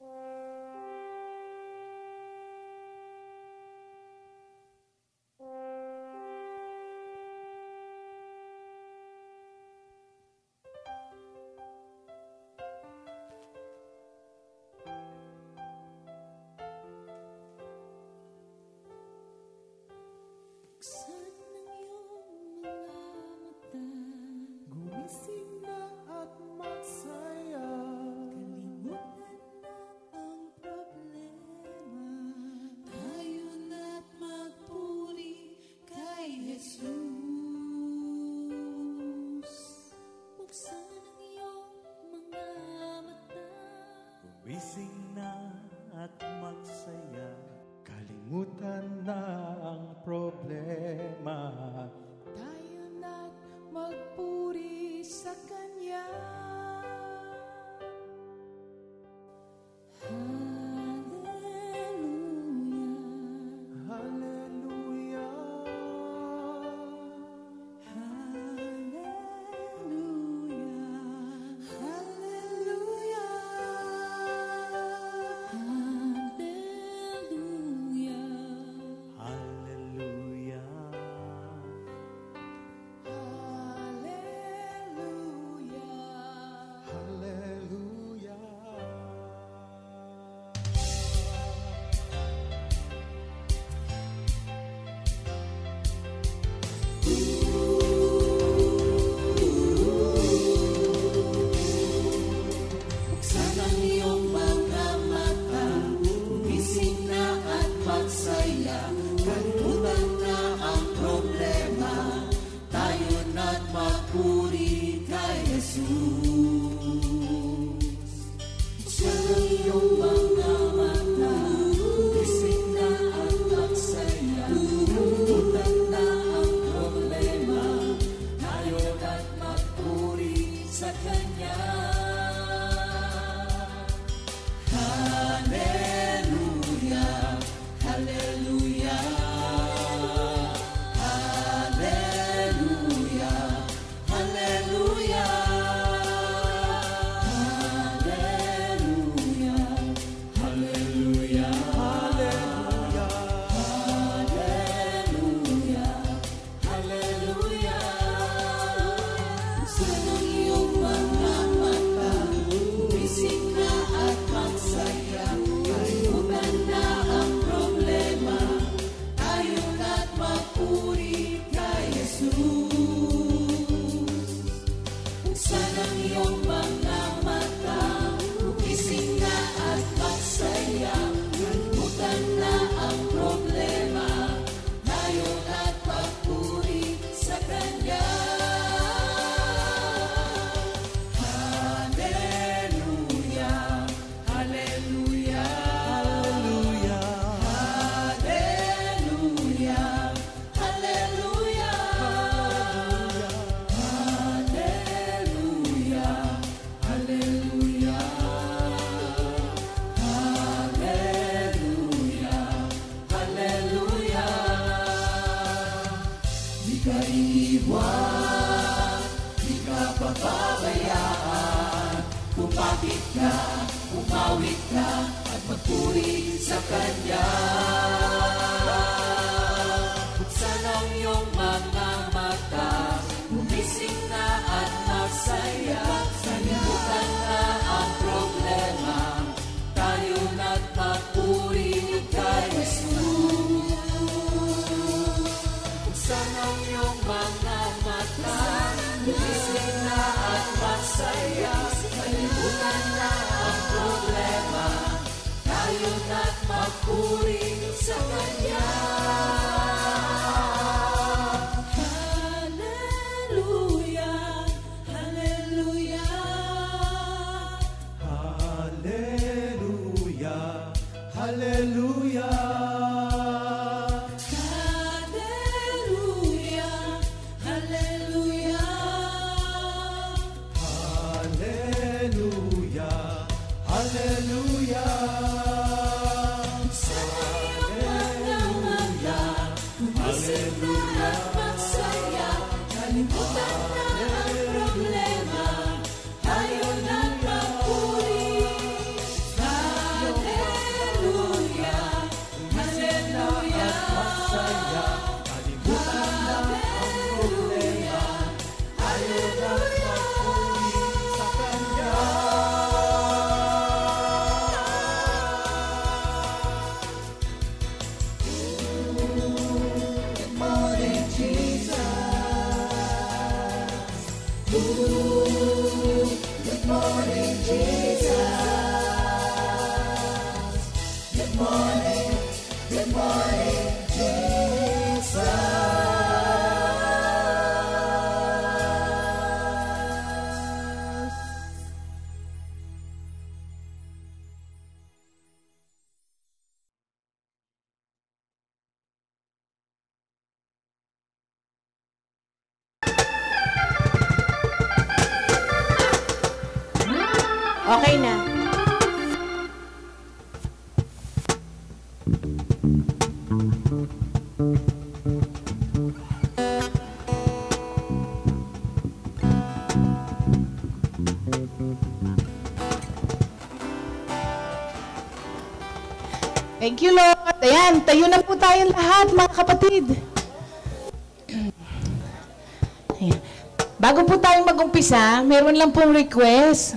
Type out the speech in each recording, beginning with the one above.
Buksan ang iyong mga mata, gumising na at magsaya. Kalimutan na ang problema, tayo na't magpuri kay Jesus. Buksan ang iyong mga mata, Gumising na at magsaya. Kalimutan na ang problema, tayo na't magpuri sa Kanya. Hallelujah, hallelujah, hallelujah, hallelujah, hallelujah. Hallelujah. Buksan ang iyong mga mata, gumising na at magsaya. Kalimutan na ang problema, tayo na't magpuri kay Jesus. Buksan ang iyong mga mata, gumising na at magsaya. Kalimutan na ang problema, tayo na't magpuri sa Kanya. Hallelujah, hallelujah, hallelujah, hallelujah, hallelujah, hallelujah, hallelujah, hallelujah. Buksan ang iyong mga mata, gumising na at magsaya. Kalimutan na ang problema, tayo na't magpuri kay Jesus. Buksan ang iyong mga mata, gumising na at magsaya. Kalimutan na ang problema, tayo na't magpuri sa Kanya. Hallelujah, hallelujah, hallelujah, hallelujah, hallelujah, hallelujah, hallelujah, hallelujah. Di ka iiwan, di ka pababayaan. Kumapit ka, umawit ka, at magpuri sa Kanya. Buksan ang iyong mga mata, gumising na at magsaya. Kalimutan na ang problema, tayo na't magpuri kay Jesus. Buksan ang iyong mga mata, gumising na at magsaya. Kalimutan na ang problema, tayo na't magpuri sa Kanya. Hallelujah, hallelujah, hallelujah, hallelujah, hallelujah, hallelujah, hallelujah, hallelujah. sa iyong mga mata, gumising na at magsaya. Kalimutan na ang problema, tayo na't magpuri. Okay na. Thank you, Lord. Ayan, tayo na po tayong lahat, mga kapatid. Ayan. Bago po tayong mag-umpisa, meron lang pong request.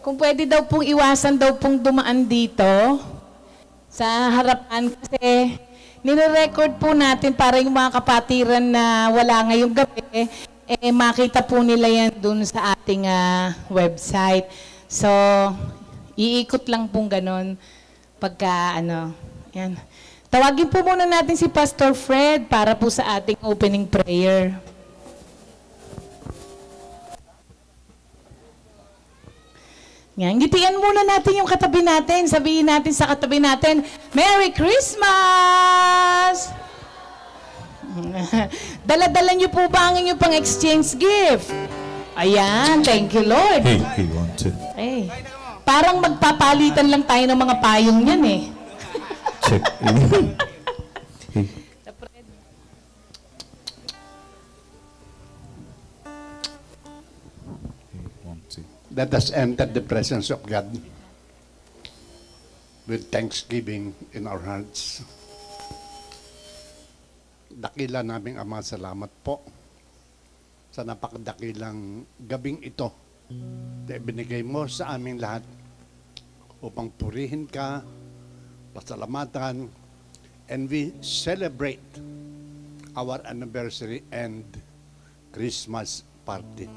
Kung pwede daw pong iwasan daw pong dumaan dito sa harapan kasi nire-record po natin para yung mga kapatiran na wala ngayong gabi, makita po nila yan dun sa ating website. So, iikot lang pong ganon pagka yan. Tawagin po muna natin si Pastor Fred para po sa ating opening prayer. Yan, ngitian muna natin yung katabi natin. Sabihin natin sa katabi natin, Merry Christmas! Dala-dala niyo po ba ang inyong pang-exchange gift? Ayan, thank you, Lord. Hey, want to Hey, parang magpapalitan lang tayo ng mga payong yan eh. check? Hey. Let us enter the presence of God with thanksgiving in our hearts. Dakila naming Ama, salamat po sa napakadakilang gabing ito na ibinigay mo sa aming lahat upang purihin ka, pasalamatan, and we celebrate our anniversary and Christmas party.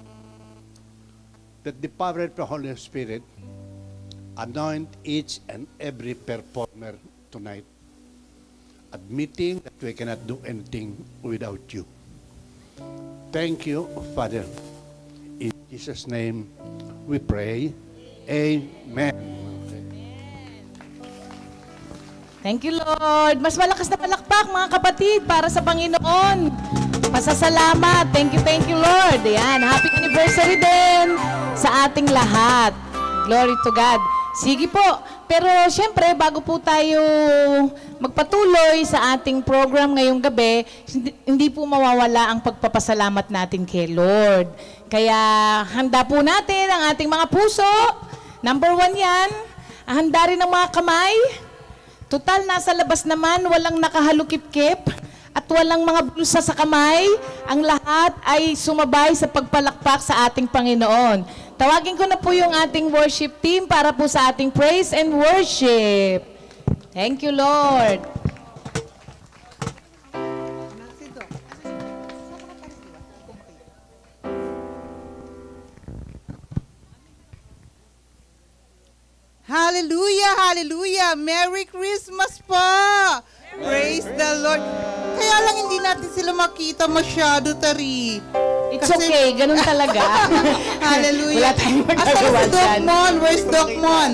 That the power of the Holy Spirit anoint each and every performer tonight, admitting that we cannot do anything without you. Thank you, Father. In Jesus' name we pray. Amen. Thank you, Lord. Mas malakas na palakpak, mga kapatid, para sa Panginoon. Pasasalamat. Thank you, Lord. Ayan, happy anniversary din sa ating lahat. Glory to God. Sige po. Pero syempre, bago po tayo magpatuloy sa ating program ngayong gabi, hindi po mawawala ang pagpapasalamat natin kay Lord. Kaya handa po natin ang ating mga puso. Number 1 yan. Handa rin ang mga kamay. Total, nasa labas naman, walang nakahalukip-kip at walang mga blusa sa kamay. Ang lahat ay sumabay sa pagpalakpak sa ating Panginoon. Tawagin ko na po yung ating worship team para po sa ating praise and worship. Thank you, Lord. Hallelujah, hallelujah. Merry Christmas po. Praise the Lord. Kaya lang hindi natin sila makita masyado, Tari. It's okay, ganun talaga. Hallelujah. Wala tayong Asan magagawa si Doc dyan. Mon? Where's Doc Mon?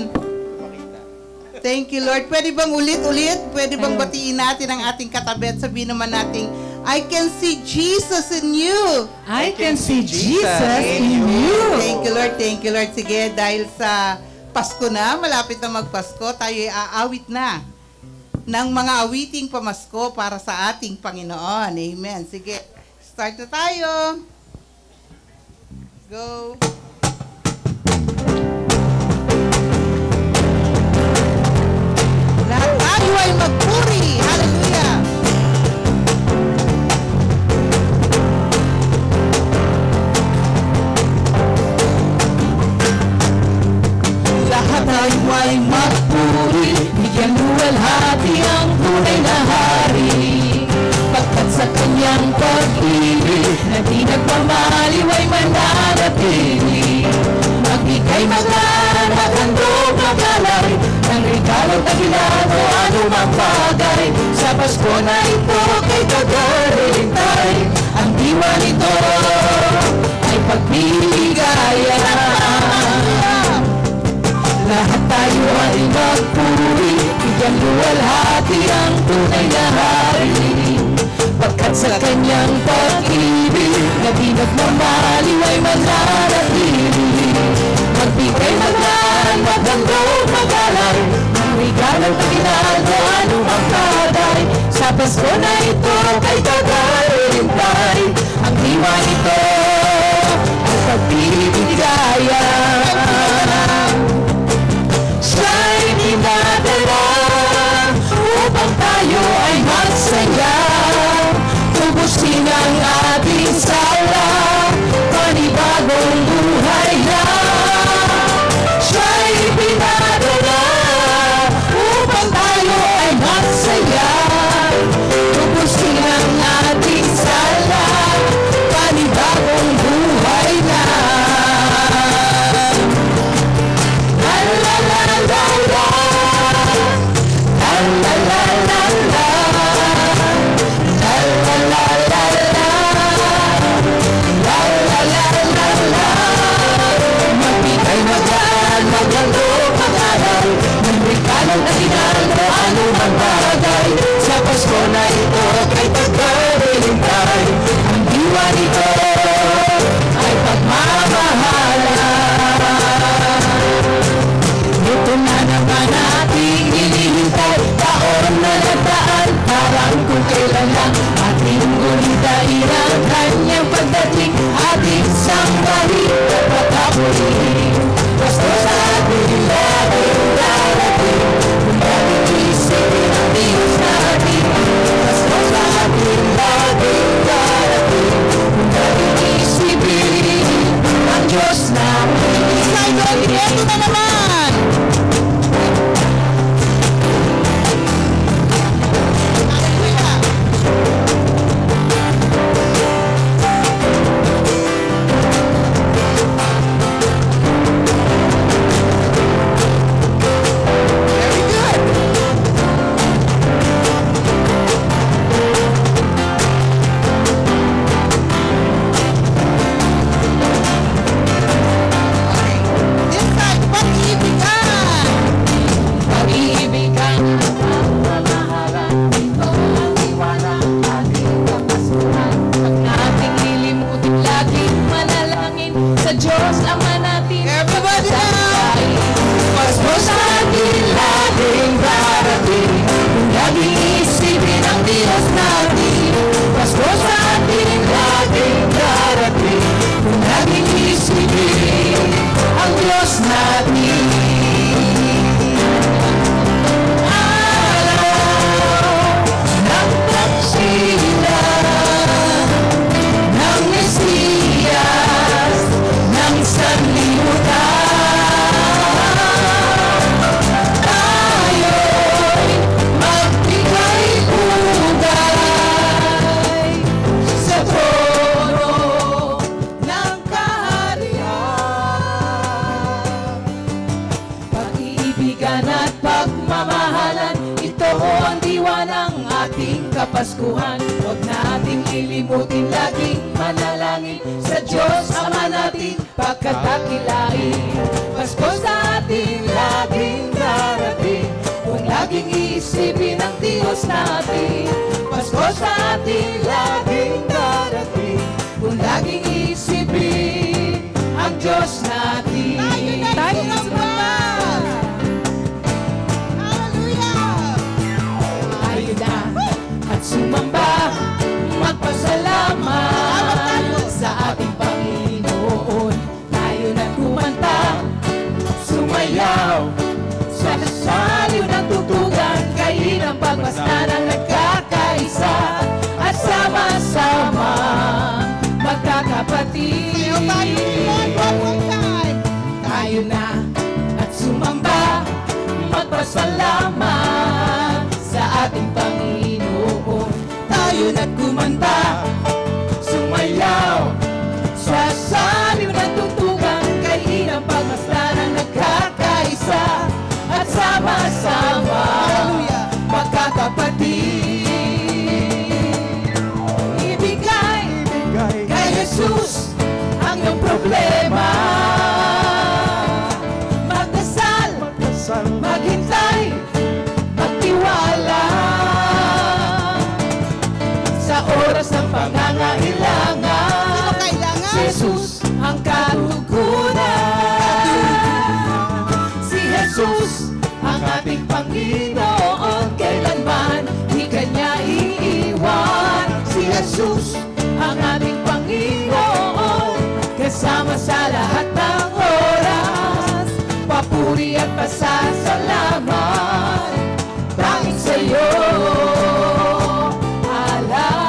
Thank you, Lord. Pwede bang ulit-ulit? Pwede bang batiin natin ang ating katabi at sabihin naman natin, I can see Jesus in you. I can see Jesus in you. Thank you, Lord. Thank you, Lord. Sige, dahil sa Pasko na, malapit na magpasko, tayo ay aawit na ng mga awiting pamasko para sa ating Panginoon. Amen. Sige, start na tayo. Go. Lahat tayo ay magpuri. Hallelujah. Lahat tayo ay magpuri, bigyan luwalhati ang tunay na hari. Pagkat sa kanyang pag-ibig, na di nagmamaliw ay mananatili. Magbigay maglaan at handog na galay, ng regalo dakilan o anumang bagay. Sa Pasko na ito kay tagalintay. Ang diwa nito ay pagbigayan. Lahat tayo ay magpuri, bigyan luwalhati ang tunay na hari. Pagkat sa kanyang pag-ibig na di nagmamaliw ay mananatili. Magbigay, maglaan, maghandog, mag-alay, ang regalong taginan o anumang bagay. Sa Pasko na ito kay tagalintay. Ang diwa nito ay pagbigayan. Siya'y dinadala upang tayo ay magsaya. Tubusin ang ating sala, panibagong buhay na. Siya'y dinadala upang tayo ay magsaya. Tubusin ang ating sala, panibagong buhay na. Sa Pasko na ito kay tagalintay. Ang diwa nito ay pagmamahalan. Ito na naman ating hinihintay, taon na nataan, parang kung kailan lang. Ating gunitain ang kanyang pagdating, ating sambahin at pagkapuling. Pasko sa ating laging darating, kung laging isipin ang Diyos natin. Pasko sa ating laging darating, kung laging isipin ang Diyos natin. Simon, ito na naman! Kapaskuhan, huwag nating lilimutin, laging manalangin sa Diyos Ama natin, pagkatakilain. Pasko sa atin laging darating, kung laging isipin ang Diyos natin. Pasko sa atin laging darating, kung laging isipin ang Diyos natin. Tayo na ba? Sumamba, magpasalamat sa ating Panginoon. Tayo na kumanta, sumayaw, sa saliw ng tutugan, kain ang pagmasdan ng nagkakaisa, at sama-sama magkakapatid. Tayo na at sumamba, magpasalamat sa ating Panginoon. Tayo na't kumanta, sumayaw, sa saliw ng tutugan, kain ang pagmasdan ng nagkakaisa, at sama-sama pasasalamat. Tanging sa'yo alay.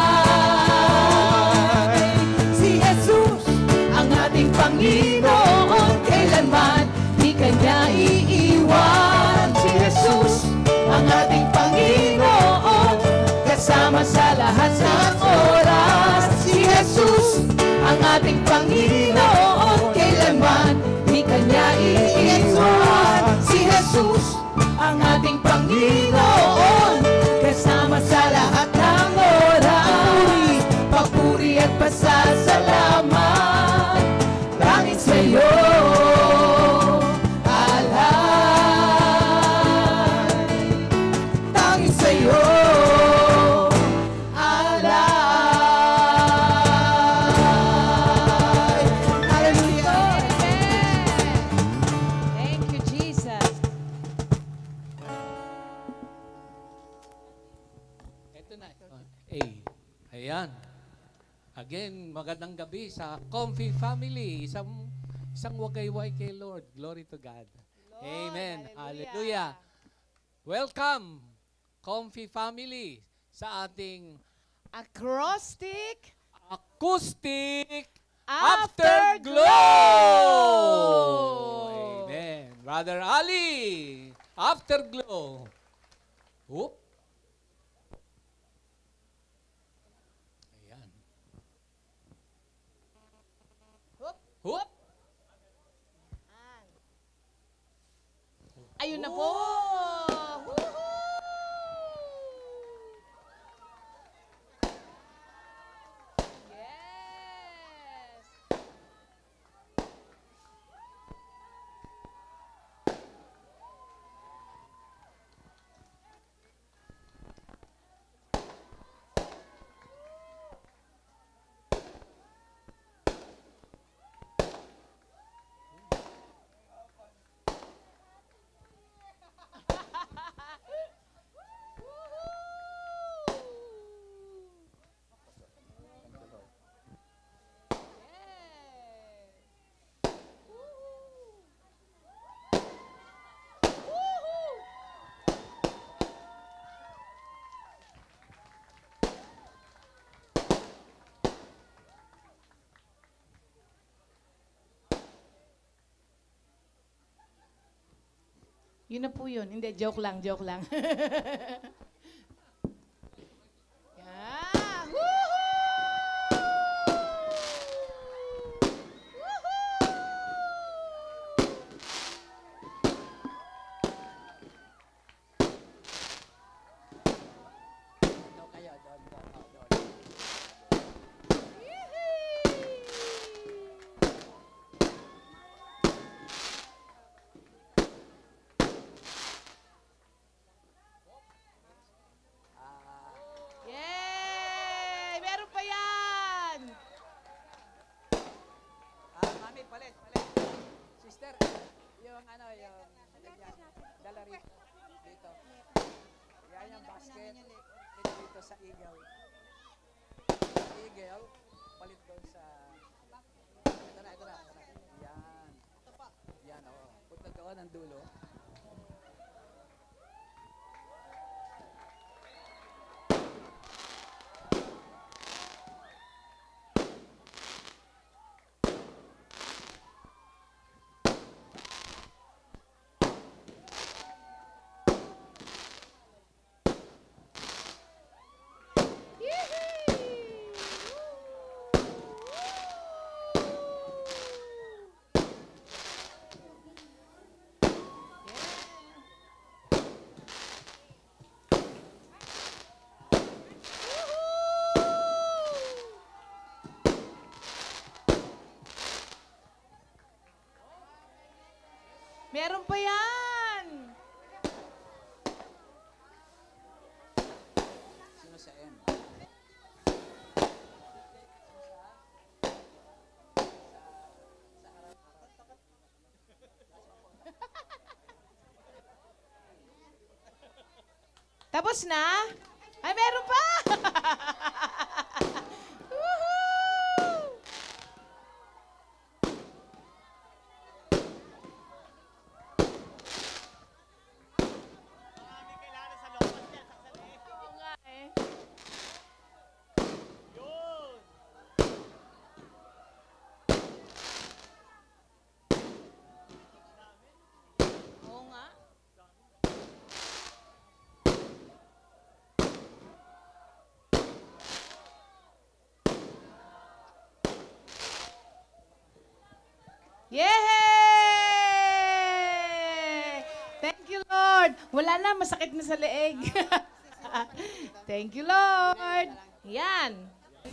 Si Jesus, ang ating Panginoon, kailanman di Kanya iiwan. Si Jesus, ang ating Panginoon, kasama sa lahat ng oras. Si Jesus, ang ating Panginoon, kailanman di Kanya iiwan. Si Jesus, ang ating Panginoon, kasama sa lahat ng oras. Papuri at pasasalamat, tanging sa'yo alay. Tanging sa'yo alay. Hallelujah. Thank you, Jesus. Ito na. Ayan. Again, magandang gabi sa Comfy Family. Isang wagayway kay Lord. Glory to God. Amen. Hallelujah. Welcome, Comfy Family, sa ating Acrostic Acoustic Afterglow! Amen. Brother Ali, Afterglow. Whoop. Ayan. Whoop. Ayun na po. Woohoo! Yes. Yun na po yun. Hindi, joke lang, joke lang. Yeah! Woohoo! Yay! Meron pa yan! Mami, palit. Sister, yung ganyan, dala rito. Dito. Yan yung basket. Dito sa Eagle. Eagle, palit doon sa... Ito na. Yan. Yan, oo. Punta ka ng dulo. Meron pa yan! Sino sa M? Tapos na? Ay, meron pa! Woohoo! Wala na, masakit na sa leeg. Thank you, Lord. Yan.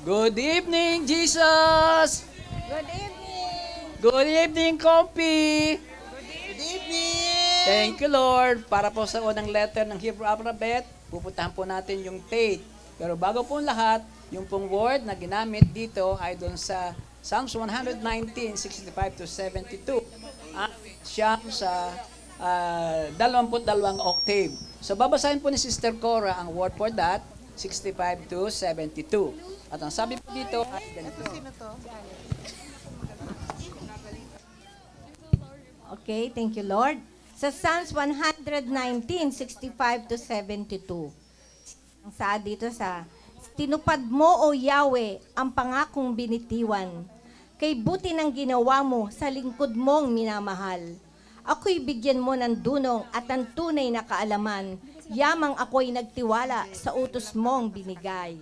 Good evening, Jesus! Good evening! Good evening, Kompi! Good evening! Thank you, Lord. Para po sa unang letter ng Hebrew alphabet, pupuntahan po natin yung Tate. Pero bago po lahat, yung pong word na ginamit dito ay doon sa Psalms 119, 65 to 72. At siyam sa 22 octave. So babasahin po ni Sister Cora ang word for that, 65 to 72. At ang sabi po dito ay ganito. Okay, thank you, Lord. Sa Psalms 119, 65 to 72. Ang saad dito sa, tinupad mo, O Yahweh, ang pangakong binitiwan. Kay buti ng ginawa mo sa lingkod mong minamahal. Ako'y bigyan mo ng dunong at ng tunay na kaalaman. Yamang ako'y nagtiwala sa utos mong binigay.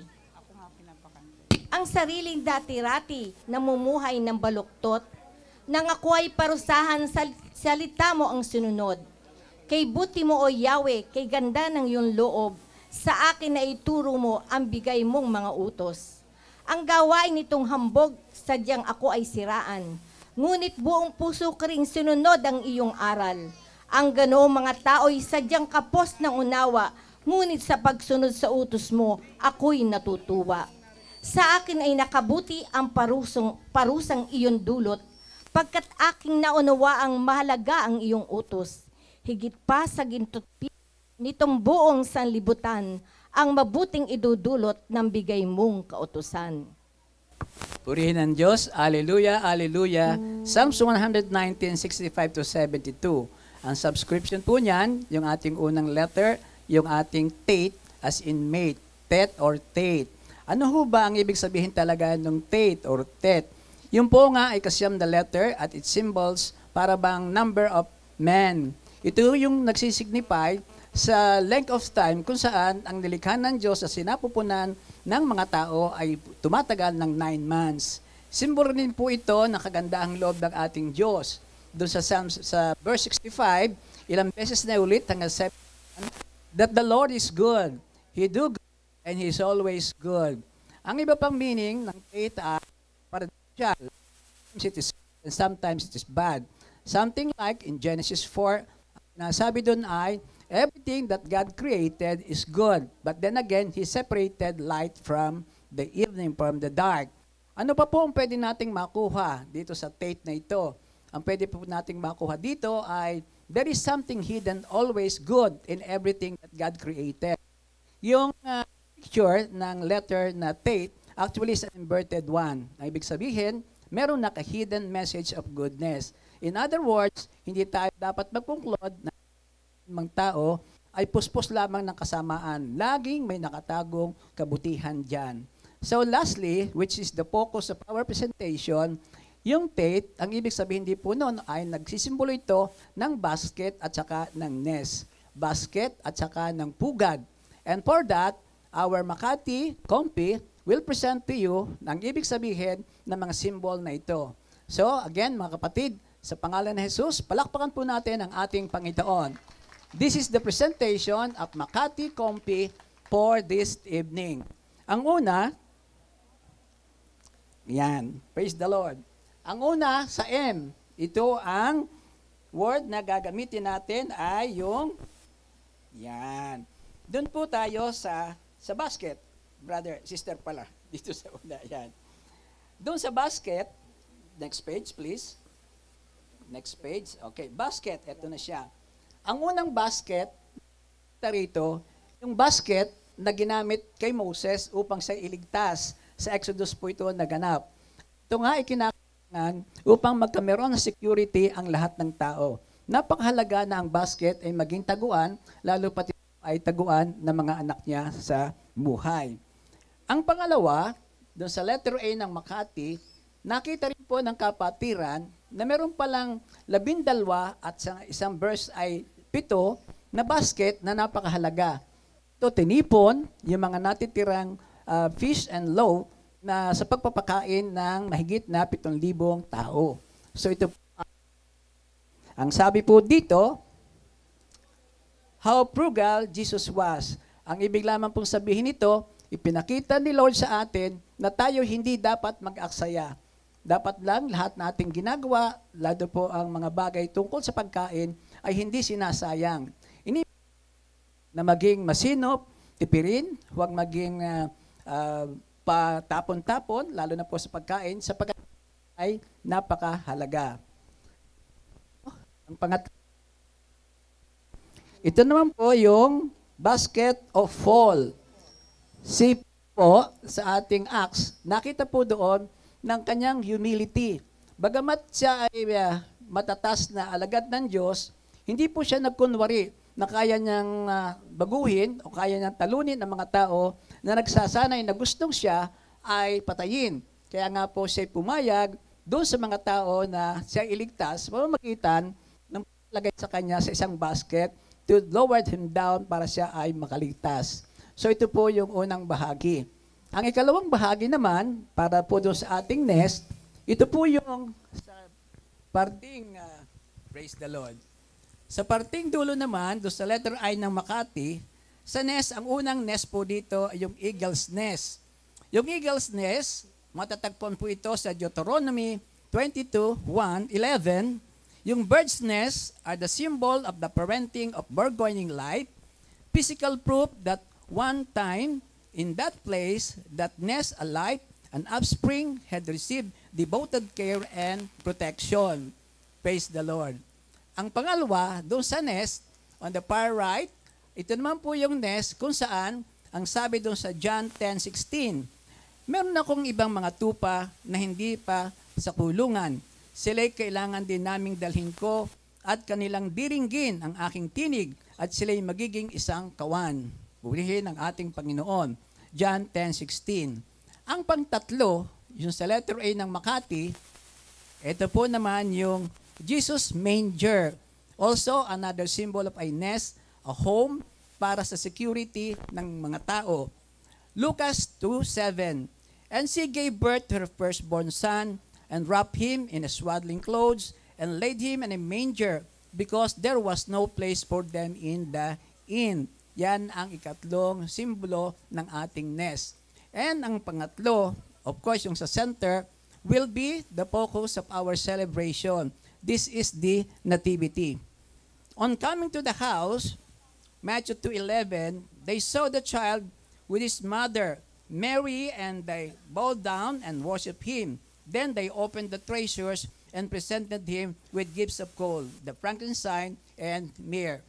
Ang sariling dati-rati namumuhay ng baluktot, nang ako ay parusahan, salita mo ang sinunod. Kay buti mo, O Yahweh, kay ganda ng iyong loob, sa akin na ituro mo ang bigay mong mga utos. Ang gawain nitong hambog, sadyang ako ay siraan. Ngunit buong puso ko ring sinunod ang iyong aral. Ang ganoong mga tao'y sadyang kapos ng unawa, ngunit sa pagsunod sa utos mo, ako'y natutuwa. Sa akin ay nakabuti ang parusang iyon dulot, pagkat aking naunawa ang mahalaga ang iyong utos. Higit pa sa gintot nitong buong sanlibutan, ang mabuting idudulot ng bigay mong kautusan. Purihin ang Diyos. Alleluia, alleluia. Psalms 119, 65 to 72. Ang subscription po niyan, yung ating unang letter, yung ating Tate, as in mate, Tet or Tate. Ano ho ba ang ibig sabihin talaga ng Tate or Tet? Yung po nga ay kasyam na letter at its symbols para bang number of men. Ito yung nagsisignify sa length of time kung saan ang nilikha ng Diyos sa sinapupunan ng mga tao ay tumatagal ng 9 months. Simbolo din po ito ng kagandahang loob ng ating Diyos. Doon sa verse 65, ilang beses na ulit hanggang 7, that the Lord is good. He do good and He is always good. Ang iba pang meaning ng faith ay paradisial. Sometimes it is good and sometimes it is bad. Something like in Genesis 4, nasabi doon ay, everything that God created is good. But then again, He separated light from the evening, from the dark. Ano pa po ang pwede nating makuha dito sa Tate na ito? Ang pwede po nating makuha dito ay, there is something hidden always good in everything that God created. Yung picture ng letter na Tate actually is an inverted one. Ang ibig sabihin, meron naka-hidden message of goodness. In other words, hindi tayo dapat mag-conclude na mga tao ay puspos lamang ng kasamaan. Laging may nakatagong kabutihan dyan. So lastly, which is the focus of our presentation, yung Tate, ang ibig sabihin din po noon ay nagsisimbolo ito ng basket at saka ng nest. Basket at saka ng pugad. And for that, our Makati Kompi will present to you ang ibig sabihin ng mga symbol na ito. So again, mga kapatid, sa pangalan ng Jesus, palakpakan po natin ang ating Panginoon. This is the presentation of Makati Kompi for this evening. Ang una, yan, praise the Lord. Ang una sa M, ito ang word na gagamitin natin ay yung, yan. Doon po tayo sa basket, brother, sister pala, dito sa una, yan. Doon sa basket, next page please. Next page, okay, basket, ito na siya. Ang unang basket, rito, yung basket na ginamit kay Moses upang siya iligtas. Sa Exodus po ito naganap. Ito nga ay kinakailangan upang magkameron ng security ang lahat ng tao. Napakahalaga na ang basket ay maging taguan, lalo pati ay taguan ng mga anak niya sa buhay. Ang pangalawa, doon sa letter A ng Makati, nakita rin po ng kapatiran na meron palang 12 at sa isang verse ay 7 na basket na napakahalaga. Ito tinipon yung mga natitirang fish and loaf na sa pagpapakain ng mahigit na 7,000 tao. So ito ang sabi po dito, how frugal Jesus was. Ang ibig lamang pong sabihin nito, ipinakita ni Lord sa atin na tayo hindi dapat mag-aksaya. Dapat lang lahat nating ginagawa, lalo po ang mga bagay tungkol sa pagkain, ay hindi sinasayang. Ini na maging masinop, tipirin, huwag maging patapon-tapon, lalo na po sa pagkain, sapagkat ay napakahalaga. Ang pangatlo, ito naman po yung basket of fall. See po sa ating Acts, nakita po doon ng kanyang humility. Bagamat siya ay matatas na alagad ng Diyos, hindi po siya nagkunwari na kaya niyang baguhin o kaya niyang talunin ang mga tao na nagsasanay na gustong siya ay patayin. Kaya nga po siya pumayag doon sa mga tao na siya iligtas, pamamagitan ng lagay sa kanya sa isang basket to lower him down para siya ay makaligtas. So ito po yung unang bahagi. Ang ikalawang bahagi naman, para po doon sa ating nest, ito po yung sa parting, praise the Lord. Sa parting dulo naman, doon sa letter I ng Makati, sa nest, ang unang nest po dito ay yung eagle's nest. Yung eagle's nest, matatagpuan po ito sa Deuteronomy 22:1-11. Yung bird's nest are the symbol of the parenting of burgeoning life, physical proof that one time in that place, that nest alive, an offspring had received devoted care and protection. Praise the Lord. Ang pangalawa, doon sa nest, on the far right, ito naman po yung nest kung saan, ang sabi doon sa John 10:16, meron akong ibang mga tupa na hindi pa sa kulungan. Sila'y kailangan din naming dalhin ko at kanilang diringgin ang aking tinig at sila'y magiging isang kawan. Purihin ang ating Panginoon. John 10:16. Ang pangtatlo, yung sa letter A ng Makati, ito po naman yung Jesus manger. Also, another symbol of a nest, a home para sa security ng mga tao. Lucas 2:7. And she gave birth to her firstborn son, and wrapped him in swaddling clothes, and laid him in a manger, because there was no place for them in the inn. Yan ang ikatlong simbolo ng ating nest. And ang pangatlo, of course, yung sa center, will be the focus of our celebration. This is the nativity. On coming to the house, Matthew 2:11, they saw the child with his mother, Mary, and they bowed down and worshiped him. Then they opened the treasures and presented him with gifts of gold, the frankincense, and myrrh.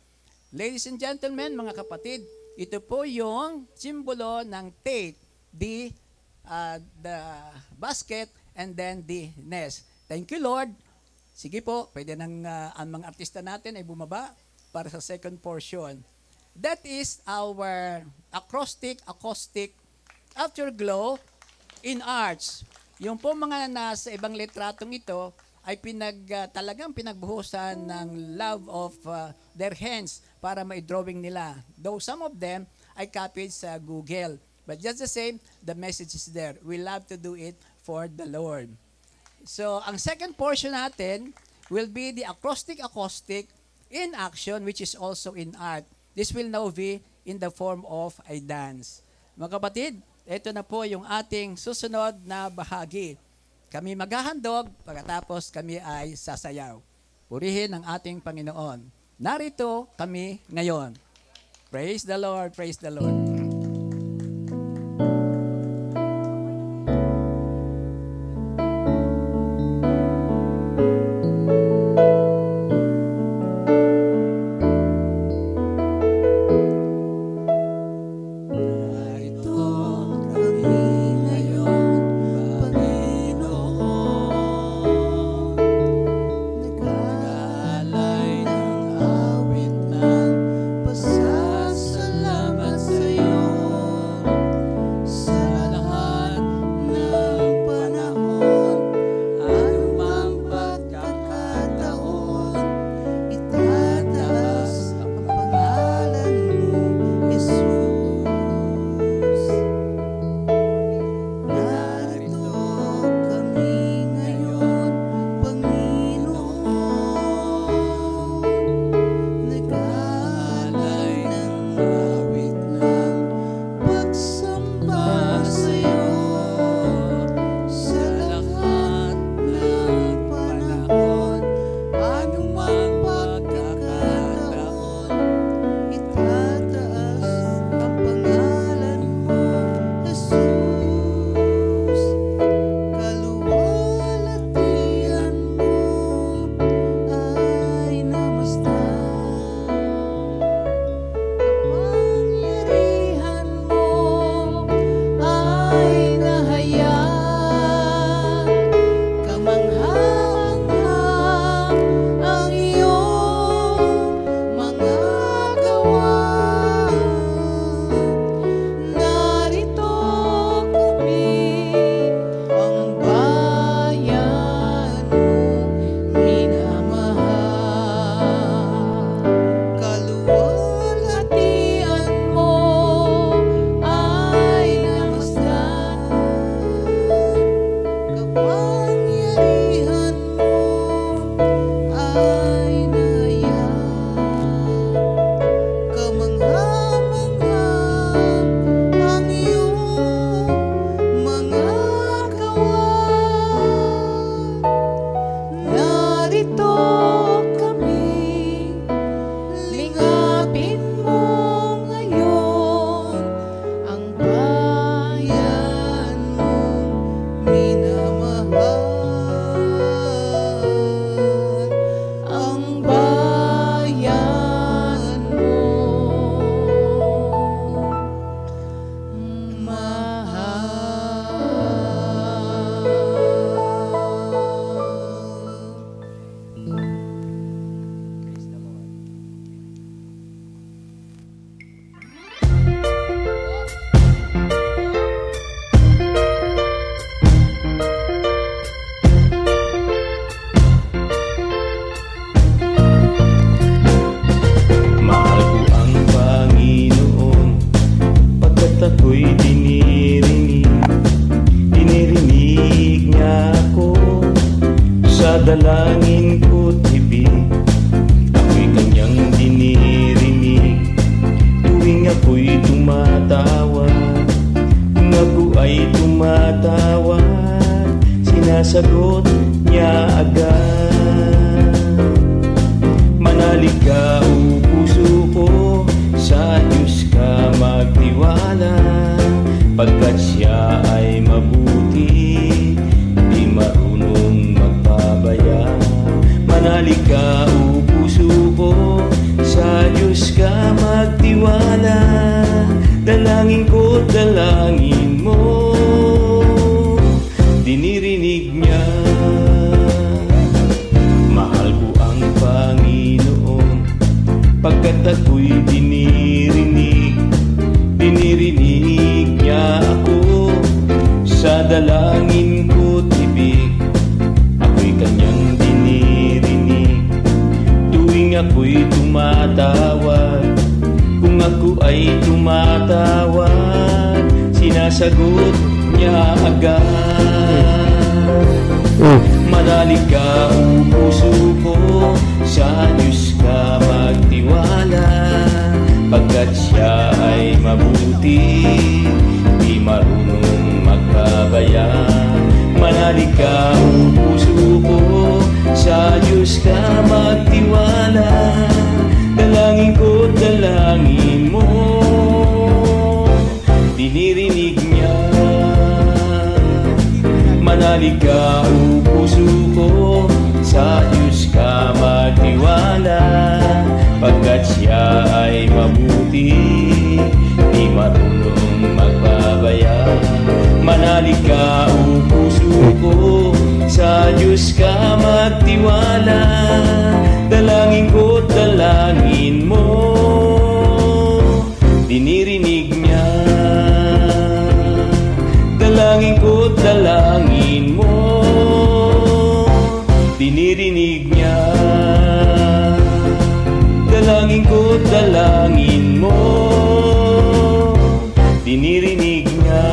Ladies and gentlemen, mga kapatid, ito po yung simbolo ng faith, the basket, and then the nest. Thank you, Lord. Sige po, pwede nang ang mga artista natin ay bumaba para sa second portion. That is our acoustic afterglow in arts. Yung po mga nasa ibang litratong ito ay talagang pinagbuhusan ng love of their hands para ma-drawing nila. Though some of them ay copied sa Google. But just the same, the message is there. We love to do it for the Lord. So, ang second portion natin will be the acoustic in action, which is also in art. This will now be in the form of a dance. Mga kapatid, ito na po yung ating susunod na bahagi. Kami maghahandog, pagkatapos kami ay sasayaw. Purihin ang ating Panginoon. Narito kami ngayon. Praise the Lord, praise the Lord. Pasasalamat sa'yo. sinasagot niya agad. Manalig ka o puso ko, sa Diyos ka magtiwala, pagkat siya ay mabuti, di marunong magpabaya. Manalig ka o puso ko, sa Diyos ka magtiwala, dalangin ko, dalangin mo, dinirinig niya. Mahal ko ang Panginoon, pagkat ako'y dinirinig, dinirinig niya ako sa dalangin ko tibig. Ako'y kanyang dinirinig tuwing ako'y tumatawag. Kung ako ay tumatawag, sinasagot niya agad. Manalig ka o puso ko, sa Diyos ka magtiwala, pagkat siya ay mabuti, di marunong magpabaya. Manalig ka o puso ko, sa Diyos ka magtiwala, dalangin ko, dalangin mo, dinirinig niya. Manalig ka o puso ko, sa Diyos ka magtiwala, pagkat siya ay mabuti, di marunong magpabaya. Manalig ka o puso ko, sa Diyos ka magtiwala, dalangin ko, dalangin mo, dinirinig niya. Dalangin ko, dalangin mo, dinirinig niya. Dalangin ko, dalangin mo, dinirinig niya.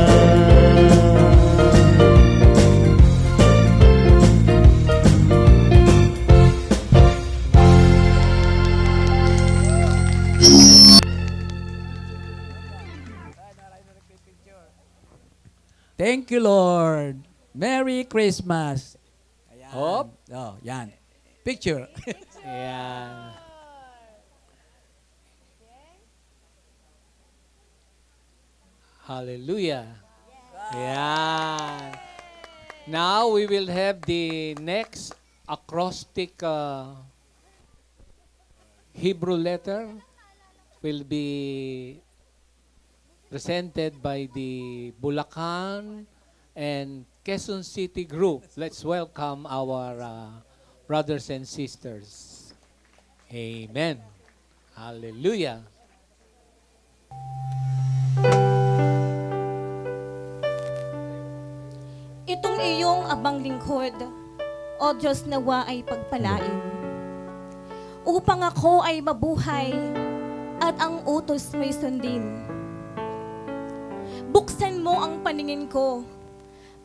Thank you, Lord. Merry Christmas. Ayan. Hop. Oh, yan. Picture. Ayan. Hallelujah. Ayan. Now we will have the next acrostic Hebrew letter will be presented by the Bulacan and Quezon City group. Let's welcome our brothers and sisters. Amen. Hallelujah. Itong iyong abang lingkod, O Diyos, nawa ay pagpalain, upang ako ay mabuhay at ang utos mo'y sundin. Buksan mo ang paningin ko,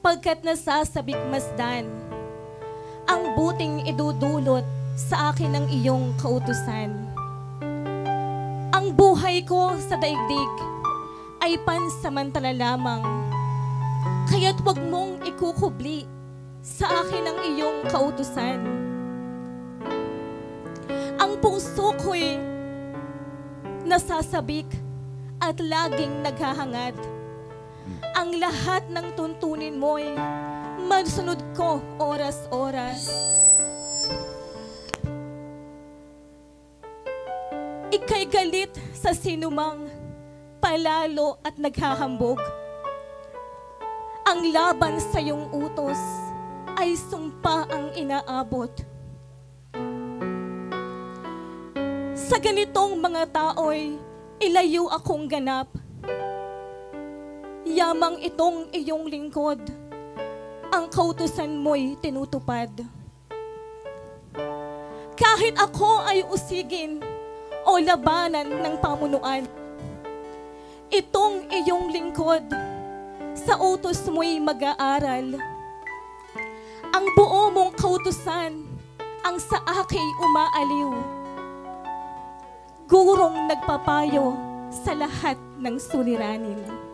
pagkat nasasabik masdan ang buting idudulot sa akin ng iyong kautusan. Ang buhay ko sa daigdig ay pansamantala lamang, kaya't wag mong ikukubli sa akin ang iyong kautusan. Ang puso ko'y nasasabik at laging naghahangad. Ang lahat ng tuntunin mo'y masunod ko oras-oras. Ika'y galit sa sinumang palalo at naghahambog. Ang laban sa iyong utos ay sumpa ang inaabot. Sa ganitong mga tao'y ilayo akong ganap. Yamang itong iyong lingkod, ang kautusan mo'y tinutupad. Kahit ako ay usigin o labanan ng pamunuan, itong iyong lingkod, sa utos mo'y mag-aaral. Ang buo mong kautusan, ang sa akin umaaliw. Gurong nagpapayo sa lahat ng suliranin.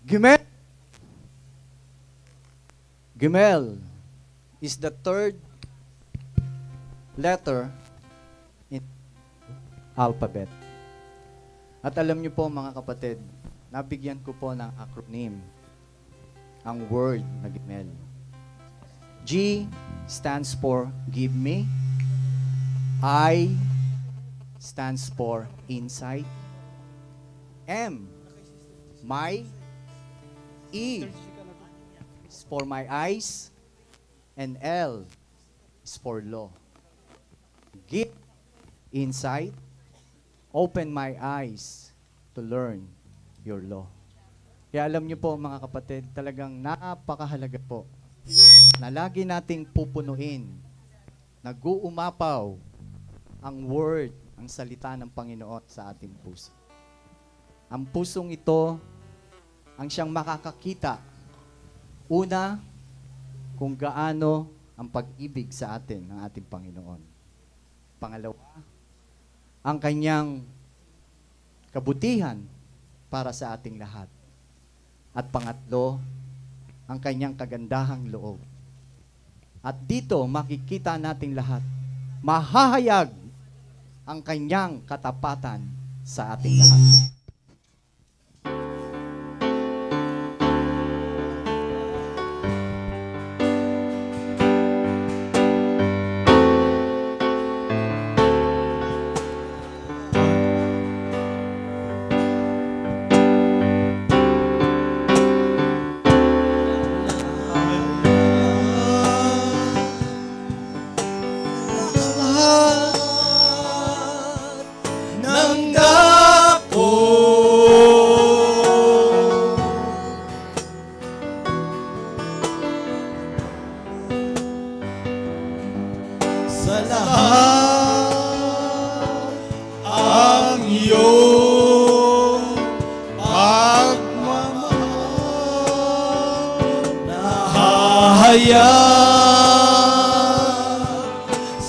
Gimel. Gimel is the third letter in alphabet. At alam niyo po mga kapatid, nabigyan ko po ng acronym ang word na Gimel. G stands for give me. I stands for insight. M, my. E is for my eyes. And L is for law. Give insight. Open my eyes to learn your law. Kaya alam niyo po mga kapatid, talagang napakahalaga po na lagi nating pupunuin, nag-uumapaw ang word, ang salita ng Panginoon sa ating puso. Ang pusong ito ang siyang makakakita, una, kung gaano ang pag-ibig sa atin ng ating Panginoon. Pangalawa, ang kanyang kabutihan para sa ating lahat. At pangatlo, ang kanyang kagandahang loob. At dito, makikita nating lahat, mahahayag ang kanyang katapatan sa ating lahat.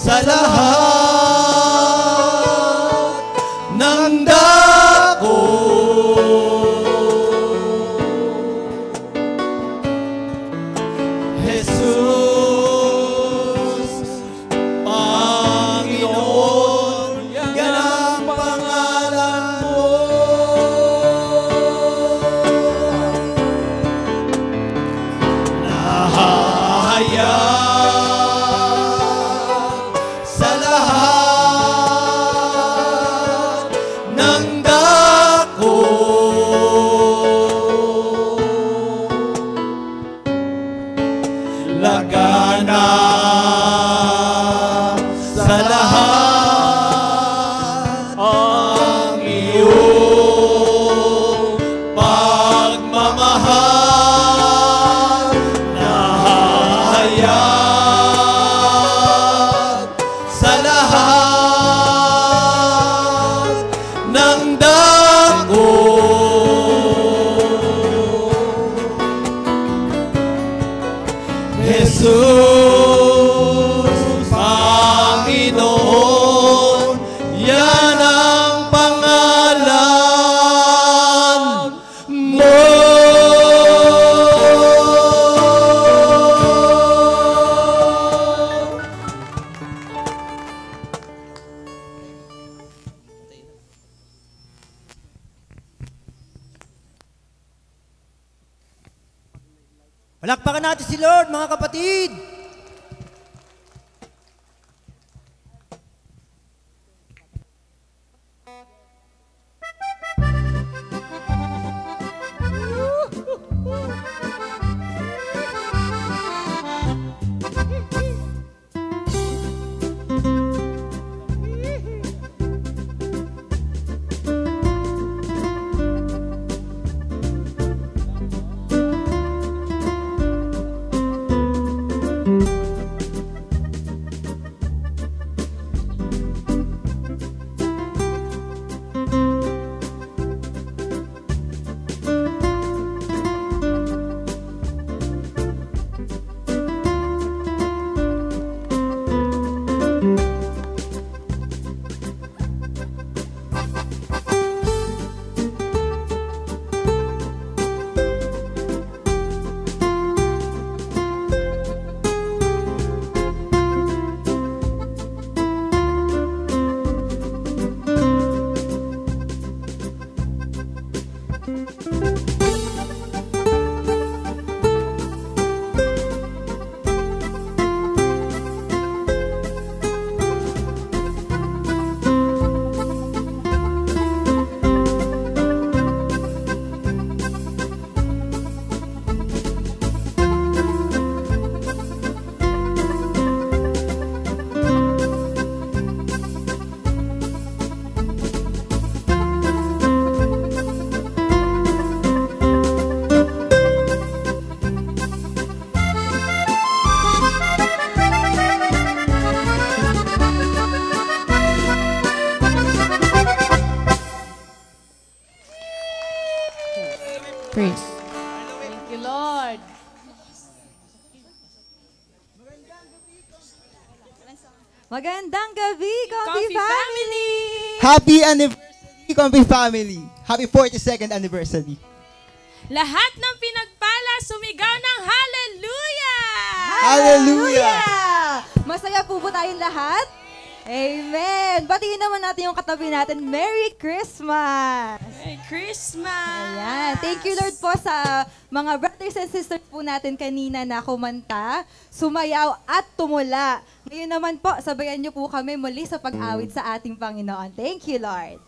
Sa lahat ng dako, Jesus, Panginoon, yan ang pangalan mo. Nahahayag sa lahat ng dako, lagana sa lahat ang iyong pagmamahal. Nahahayag sa lahat ng dako, Jesus, Panginoon, yan ang pangalan mo. Palakpakan natin si Lord, mga kapatid! Magandang gabi, Comfy Family! Happy anniversary, Comfy Family! Happy 42nd anniversary! Lahat ng pinagpala, sumigaw ng hallelujah! Hallelujah! Masaya po ba tayong lahat? Amen! Batiin naman natin yung katabi natin. Merry Christmas! Merry Christmas! Ayan. Thank you, Lord, po sa mga brothers and sisters po natin kanina na kumanta, sumayaw at tumula. Ngayon naman po, sabayan niyo po kami muli sa pag-awit sa ating Panginoon. Thank you, Lord.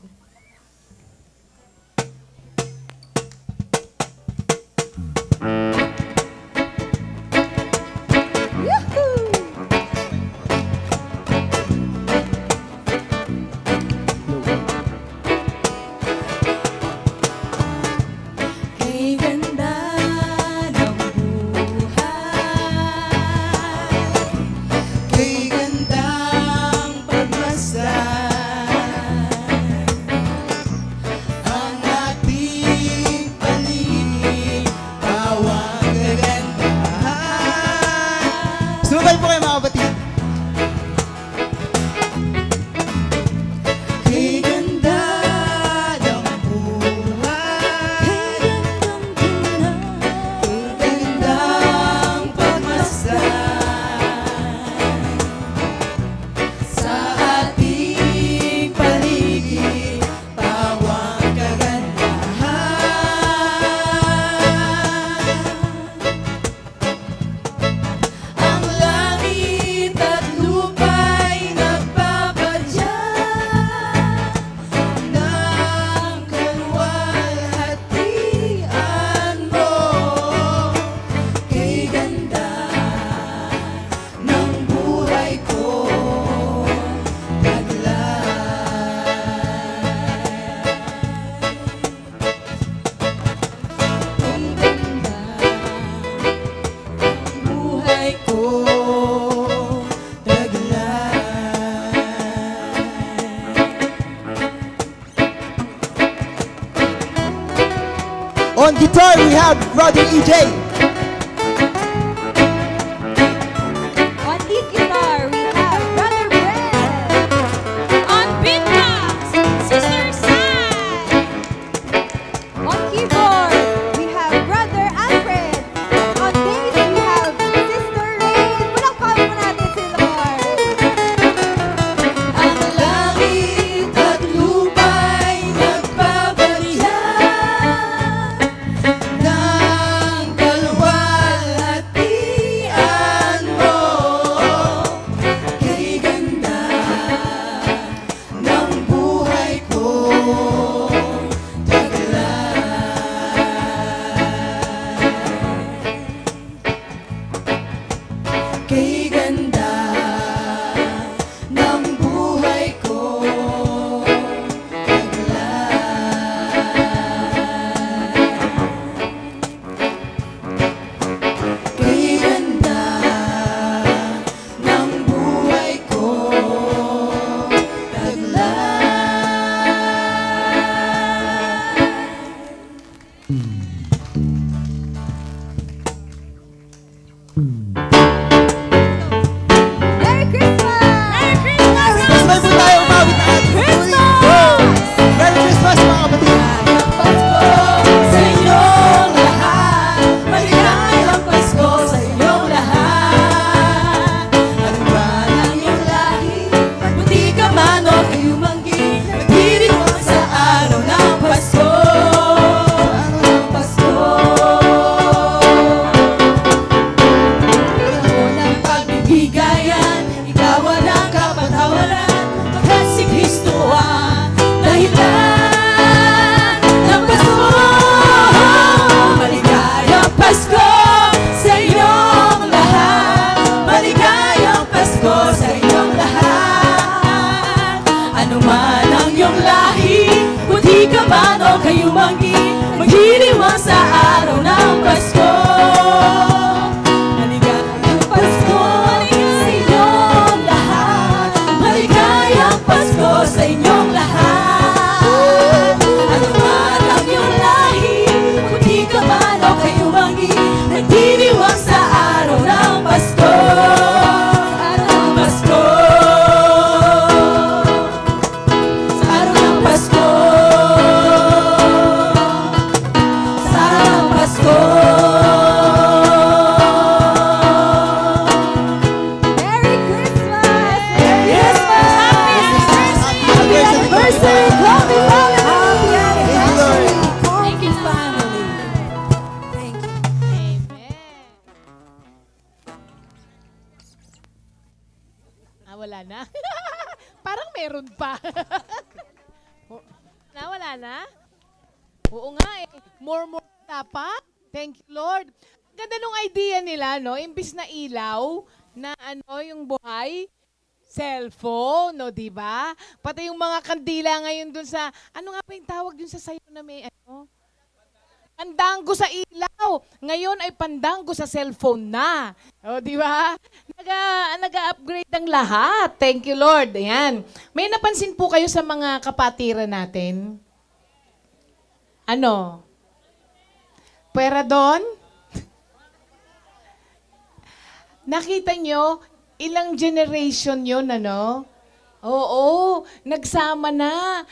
On guitar, we have Brother EJ. On lead guitar, we have Brother Brett. On beatbox, Sister Sai. On keyboard, we have Brother Alfred. On bass, we have Sister Rain. Palakpakan po natin si Lord. Ang langit at lupa'y nagpabadya ng Nawala na? Parang meron pa. Nawala na? Oo nga eh. More pa. Thank you, Lord. Ganda nung idea nila, no? Imbis na ilaw, na yung buhay, cellphone, no, di ba? Pati yung mga kandila ngayon dun sa, ano nga pa yung tawag dun sa sayo na may, pandango sa ilaw. Ngayon ay pandango sa cellphone na. O, di ba? Nag-upgrade ang lahat. Thank you, Lord. Ayan. May napansin po kayo sa mga kapatiran natin? Ano? Pwera doon? Nakita nyo, ilang generation yun, ano? Oo, nagsama na.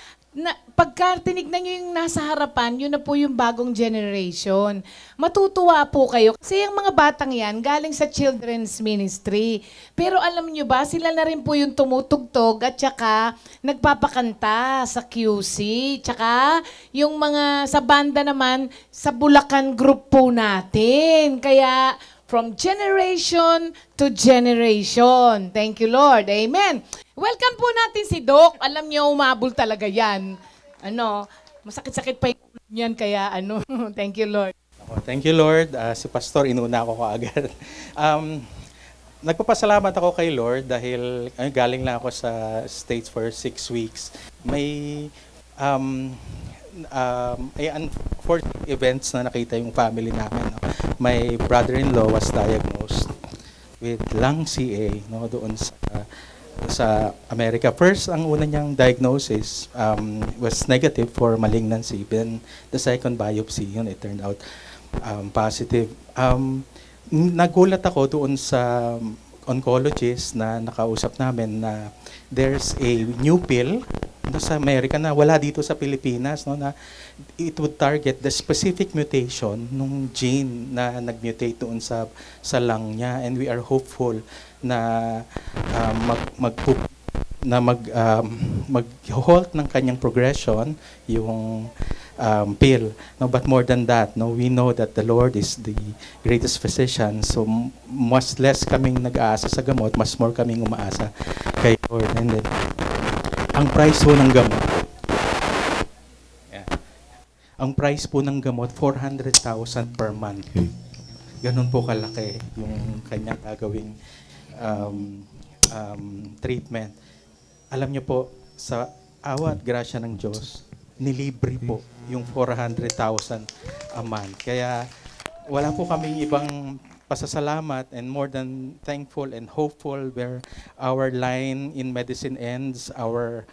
Pagka tinignan nyo yung nasa harapan, yun na po yung bagong generation. Matutuwa po kayo. Kasi yung mga batang yan, galing sa children's ministry. Pero alam nyo ba, sila na rin po yung tumutugtog at saka nagpapakanta sa QC. Tsaka yung mga sa banda naman, sa Bulacan group po natin. Kaya from generation to generation. Thank you, Lord. Amen. Welcome po natin si Doc. Alam niyo, umabol talaga yan. Masakit-sakit pa yung yan, kaya thank you, Lord. Thank you, Lord. Si Pastor, inuna ako kaagad. Nagpapasalamat ako kay Lord dahil galing lang ako sa States for 6 weeks. May unfortunate events na nakita yung family namin. No? My brother-in-law was diagnosed with lung CA doon sa America. First, ang una niyang diagnosis was negative for malignancy. Then the second biopsy, it turned out positive. Nagulat ako doon sa oncologist na nakausap namin na there's a new pill sa Amerika na wala dito sa Pilipinas, na it would target the specific mutation nung gene na nag-mutate doon sa lung niya, and we are hopeful na mag-halt ng kanyang progression yung pill. No, but more than that, we know that the Lord is the greatest physician. So mas less kaming nag-aasa sa gamot, mas more kaming umaasa kay Lord. And then, ang price po ng gamot, ang price po ng gamot, 400,000 per month. Ganun po kalaki yung kanyang gagawing treatment. Alam niyo po, sa awa at grasya ng Diyos, nilibre po yung 400,000 a month. Kaya wala po kaming ibang pasasalamat and more than thankful and hopeful where our line in medicine ends, our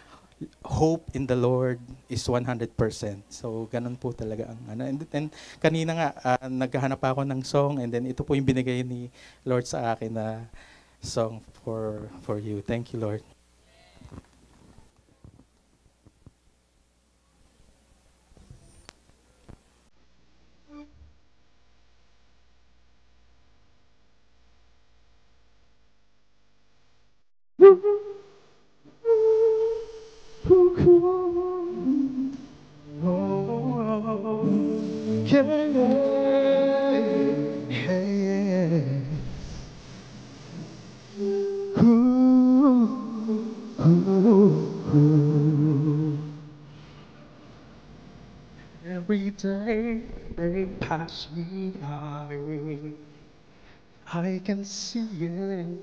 hope in the Lord is 100%. So ganun po talaga ang and kanina nga naghahanap ako ng song, and then ito po yung binigay ni Lord sa akin na song for you. Thank you, Lord. Every day they pass me by, I can see it in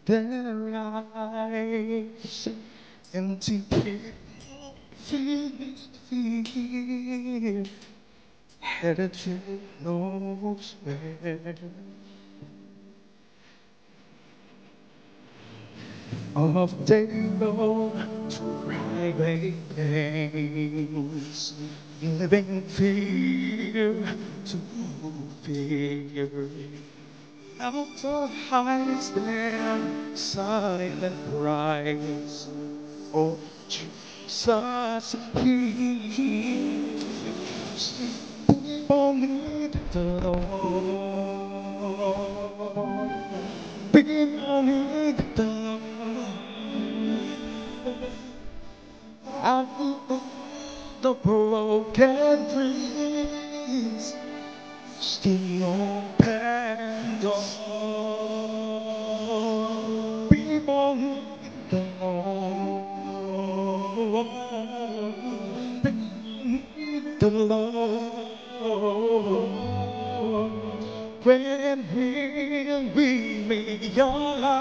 their eyes, empty feet, headed to nowhere. Of day long to cry days, living fear to fear. Out of highs there, silent rise. Oh, Jesus, peace. People need the Lord. People need the Lord. Out of the broken dreams, still open door. People the Lord when He realized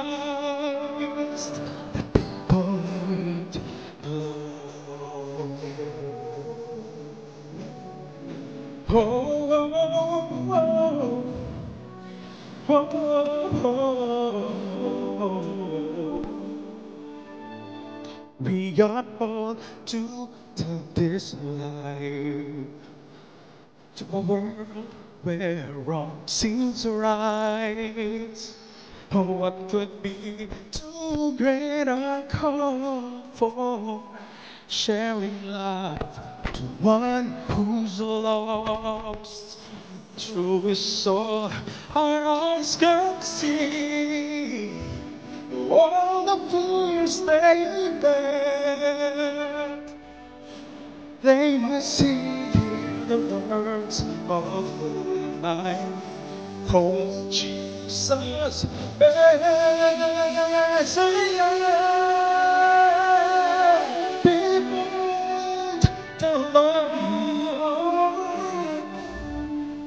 that people need the Lord. We are born to this life, to a world where wrong seems right. What could be too great a call for sharing life to one who's lost? Through his soul, our eyes can see all the fears they bear. They must see the words of mine. Oh, Jesus,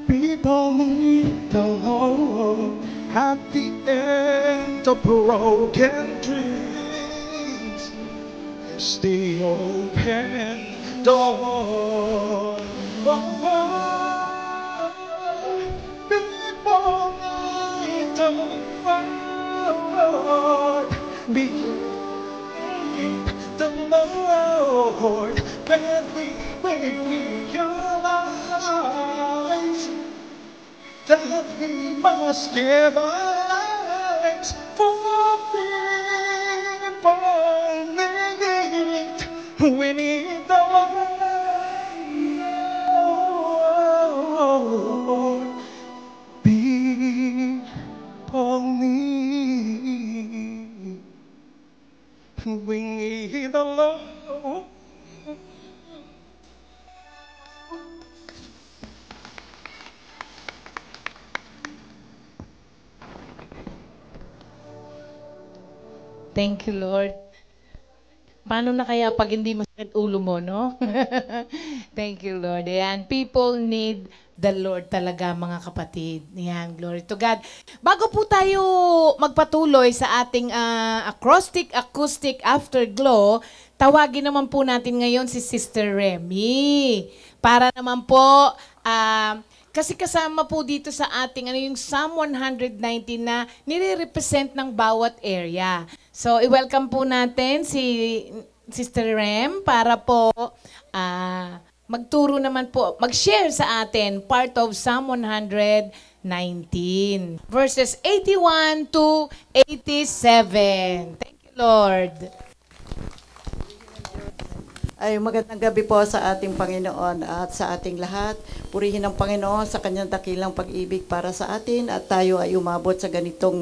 people need the Lord at the end of broken dreams. It's the open door. People need the Lord. Be the Lord when we realize that we must give our lives for people need. We need the Lord. People need. We need the Lord. Thank you, Lord. Paano na kaya pag hindi masakit ulo mo, no? Thank you, Lord. Ayan, people need the Lord talaga, mga kapatid. Ayan, glory to God. Bago po tayo magpatuloy sa ating acoustic afterglow, tawagin naman po natin ngayon si Sister Remy. Para naman po, kasi kasama po dito sa ating yung Psalm 119 na nire-represent ng bawat area. So, i-welcome po natin si Sister Rem para po magturo naman po, mag-share sa atin part of Psalm 119, verses 81 to 87. Thank you, Lord. Ay magandang gabi po sa ating Panginoon at sa ating lahat. Purihin ang Panginoon sa kanyang dakilang pag-ibig para sa atin at tayo ay umabot sa ganitong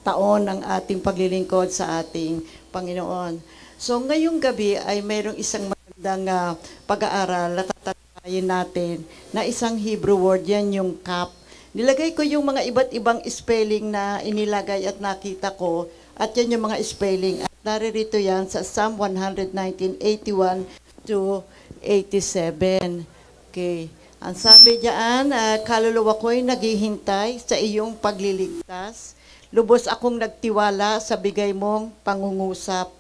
taon ng ating paglilingkod sa ating Panginoon. So ngayong gabi ay mayroong isang magandang pag-aaral na tatalakayin natin na isang Hebrew word, yan yung kap. Nilagay ko yung mga iba't ibang spelling na inilagay at nakita ko at yan yung mga spelling. At naririto yan sa Psalm 119:81 to 87. Okay. Ang sabi diyan, kaluluwa ko'y naghihintay sa iyong pagliligtas. Lubos akong nagtiwala sa bigay mong pangungusap.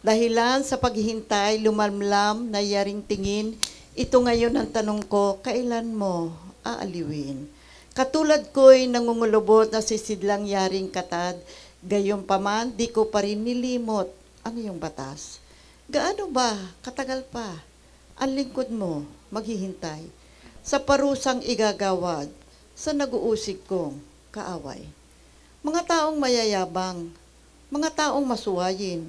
Dahilan sa paghihintay, lumalamlam na yaring tingin. Ito ngayon ang tanong ko, kailan mo aaliwin? Katulad ko'y nangungulubot na sisidlang yaring katad. Gayon pa man, di ko pa rin nilimot ang iyong batas. Gaano ba, katagal pa, ang lingkod mo maghihintay sa parusang igagawad sa nag-uusig kong kaaway. Mga taong mayayabang, mga taong masuwayin,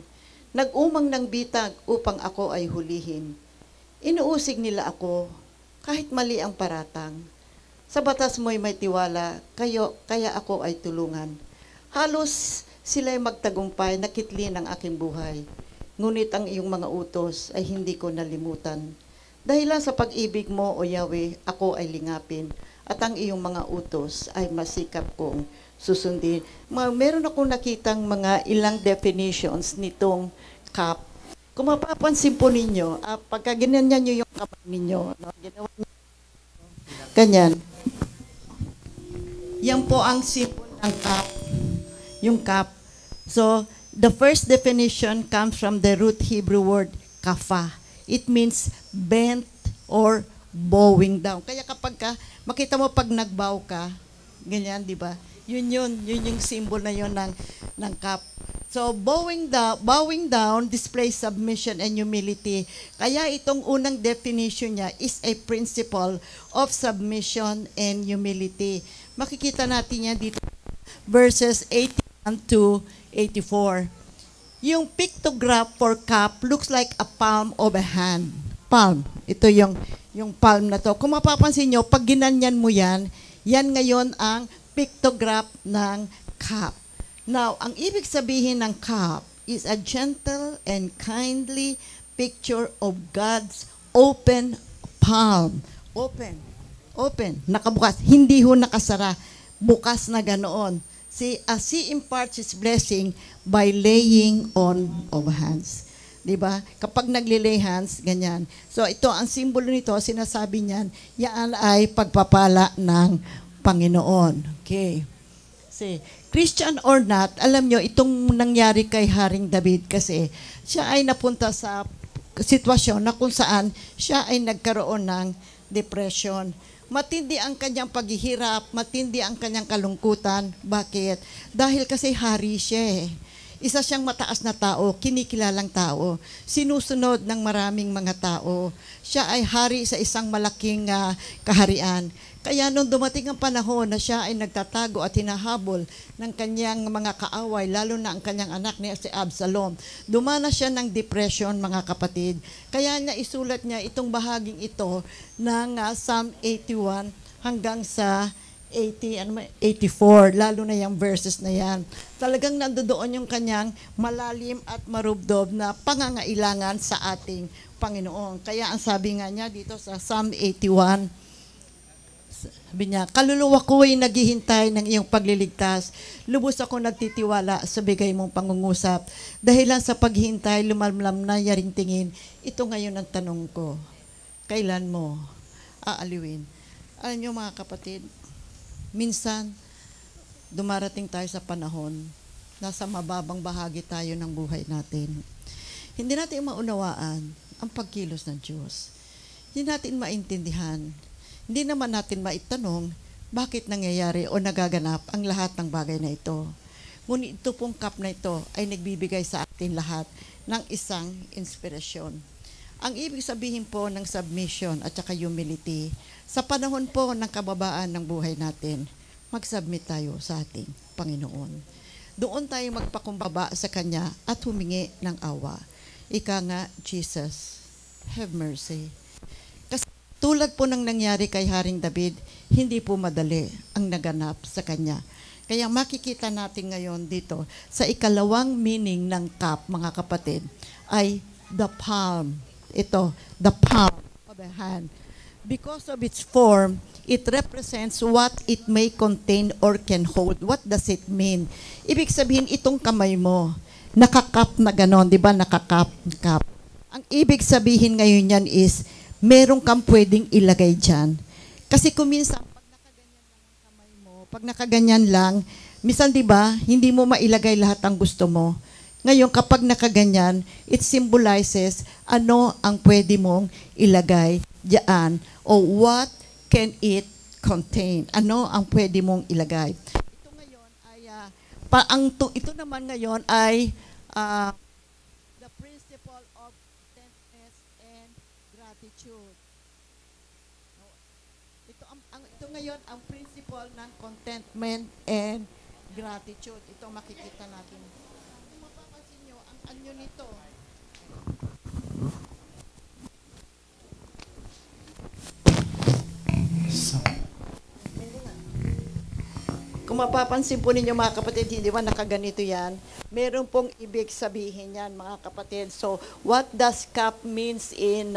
nag-umang ng bitag upang ako ay hulihin. Inuusig nila ako kahit mali ang paratang. Sa batas mo'y may tiwala, kaya ako ay tulungan. Halos sila'y magtagumpay, nakitli ng aking buhay. Ngunit ang iyong mga utos ay hindi ko nalimutan. Dahilan sa pag-ibig mo, O Yahweh, ako ay lingapin, at ang iyong mga utos ay masikap kong susundin. Meron akong nakitang mga ilang definitions nitong cup. Kung mapapansin po ninyo, pagka ginanyan nyo yung kamay ninyo, no? Ginawa nyo, ganyan. Yan po ang symbol ng cup. Yung cup. So, the first definition comes from the root Hebrew word kafa. It means bent or bowing down. Kaya kapag makita mo pag nagbow ka, ganyan, di ba? Yun yung symbol na yun ng cup. So, bowing down displays submission and humility. Kaya itong unang definition niya is a principle of submission and humility. Makikita natin yan dito, verses 81 to 84. Yung pictograph for cup looks like a palm of a hand. Palm. Ito yung palm na to. Kung mapapansin nyo, pag ginanyan mo yan, yan ngayon ang pictograph ng cup. Now, ang ibig sabihin ng cup is a gentle and kindly picture of God's open palm. Open. Nakabukas. Hindi ho nakasara. Bukas na ganoon. See, as He imparts His blessing by laying on of hands. Diba? Kapag naglilay hands, ganyan. So, ito, ang simbolo nito, sinasabi niyan, yan ay pagpapala ng Panginoon. Okay. See, Christian or not, alam nyo, itong nangyari kay Haring David kasi siya ay napunta sa sitwasyon na kung saan siya ay nagkaroon ng depression. Matindi ang kanyang paghihirap, matindi ang kanyang kalungkutan. Bakit? Dahil kasi hari siya eh. Isa siyang mataas na tao, kinikilalang tao, sinusunod ng maraming mga tao. Siya ay hari sa isang malaking kaharian. Kaya nung dumating ang panahon na siya ay nagtatago at hinahabol ng kanyang mga kaaway, lalo na ang kanyang anak niya si Absalom, dumana siya ng depression, mga kapatid. Kaya niya isulat niya itong bahaging ito ng Psalm 81 hanggang sa 84, lalo na yung verses na yan. Talagang nandoon yung kanyang malalim at marubdob na pangangailangan sa ating Panginoon. Kaya ang sabi nga niya dito sa Psalm 81, sabi niya, kaluluwa ko ay naghihintay ng iyong pagliligtas. Lubos ako nagtitiwala sa bigay mong pangungusap. Dahilan sa paghihintay, lumalamlam na yaring tingin. Ito ngayon ang tanong ko. Kailan mo aaliwin? Alam niyo mga kapatid, minsan dumarating tayo sa panahon, nasa mababang bahagi tayo ng buhay natin. Hindi natin maunawaan ang pagkilos ng Diyos. Hindi natin maintindihan. Hindi naman natin maitanong bakit nangyayari o nagaganap ang lahat ng bagay na ito. Ngunit ito pong cup na ito ay nagbibigay sa atin lahat ng isang inspirasyon. Ang ibig sabihin po ng submission at saka humility, sa panahon po ng kababaan ng buhay natin, mag-submit tayo sa ating Panginoon. Doon tayo magpakumbaba sa Kanya at humingi ng awa. Ika nga, Jesus, have mercy. Tulad po ng nangyari kay Haring David, hindi po madali ang naganap sa kanya. Kaya makikita natin ngayon dito, sa ikalawang meaning ng cup, mga kapatid, ay the palm. Ito, the palm of the hand. Because of its form, it represents what it may contain or can hold. What does it mean? Ibig sabihin, itong kamay mo, nakakap na ganon, di ba? Nakakap. Ang ibig sabihin ngayon yan is, meron kang pwedeng ilagay dyan. Kasi kung minsan, pag nakaganyan lang ang kamay mo, pag nakaganyan lang, minsan diba, hindi mo mailagay lahat ang gusto mo. Ngayon, kapag nakaganyan, it symbolizes ano ang pwede mong ilagay dyan o what can it contain. Ano ang pwede mong ilagay. Ito ngayon ay, ito naman ngayon ay, the principle of contentment and gratitude. Ito ngayon ang principle ng contentment and gratitude. Ito makikita natin. Kung mapapansin nyo, ang anyo nito. Kung mapapansin po ninyo mga kapatid, hindi ba nakaganito yan? Meron pong ibig sabihin yan mga kapatid. So, what does cup means in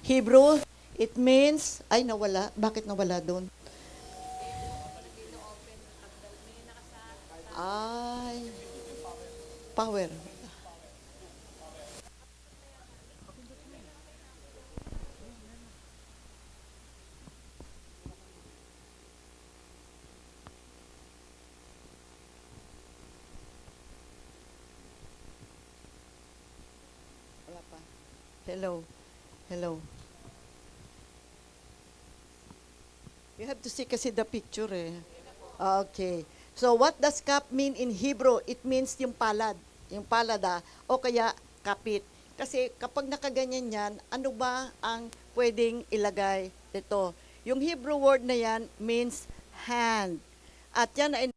Hebrew? It means, ay nawala, bakit nawala doon? Ay, power. Wala pa. Hello. Hello. You have to see kasi the picture eh. Okay. So what does kap mean in Hebrew? It means yung palad. Yung palada o kaya kapit. Kasi kapag nakaganyan yan, ano ba ang pwedeng ilagay dito? Yung Hebrew word na yan means hand. At yan ay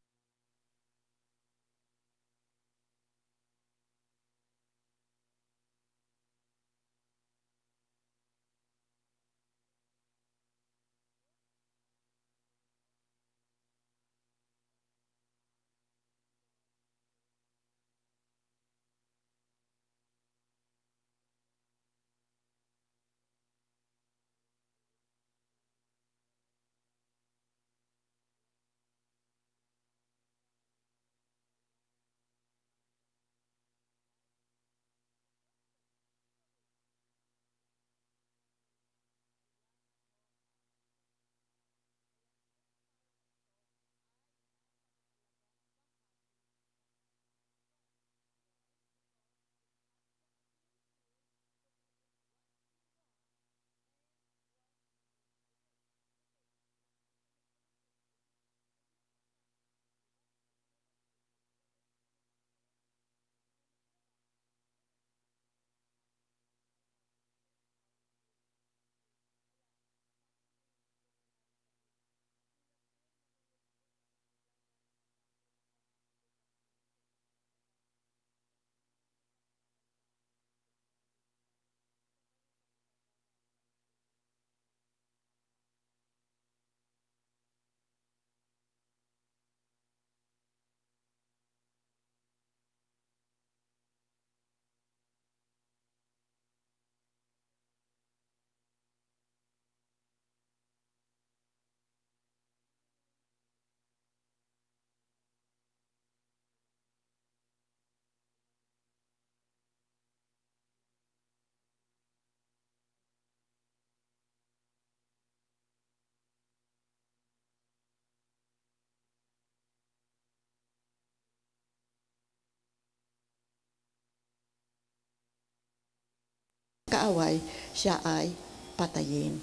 kaaway, siya ay patayin.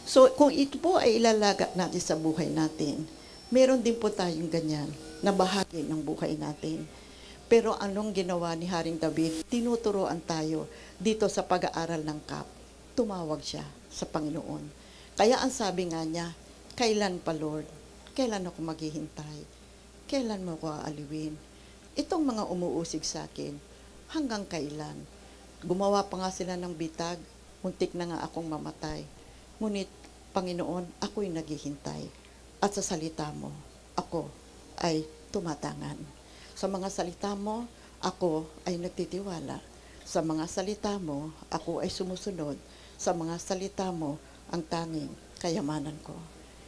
So, kung ito po ay ilalaga natin sa buhay natin, meron din po tayong ganyan na bahagi ng buhay natin. Pero anong ginawa ni Haring David? Tinuturoan tayo dito sa pag-aaral ng kap. Tumawag siya sa Panginoon. Kaya ang sabi nga niya, kailan pa Lord? Kailan ako maghihintay? Kailan mo ako aaliwin? Itong mga umuusig sa akin, hanggang kailan? Gumawa pa nga sila ng bitag, muntik na nga akong mamatay. Ngunit, Panginoon, ako'y naghihintay. At sa salita mo, ako ay tumatangan. Sa mga salita mo, ako ay nagtitiwala. Sa mga salita mo, ako ay sumusunod. Sa mga salita mo, ang tanging kayamanan ko.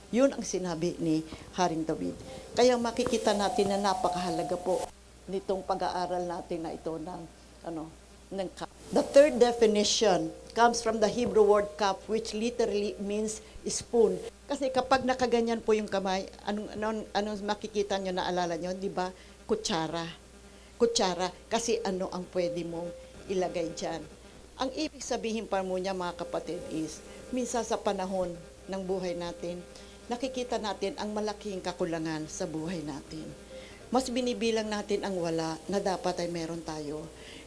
Yun ang sinabi ni Haring David. Kaya makikita natin na napakahalaga po nitong pag-aaral natin na ito ng kap. The third definition comes from the Hebrew word kap, which literally means spoon. Kasi kapag nakaganyan po yung kamay, anong makikita nyo, naalala nyo, di ba? Kutsara. Kutsara. Kasi ano ang pwede mong ilagay dyan. Ang ibig sabihin pa mo niya, mga kapatid, is minsan sa panahon ng buhay natin, nakikita natin ang malaking kakulangan sa buhay natin. Mas binibilang natin ang wala na dapat ay meron tayo.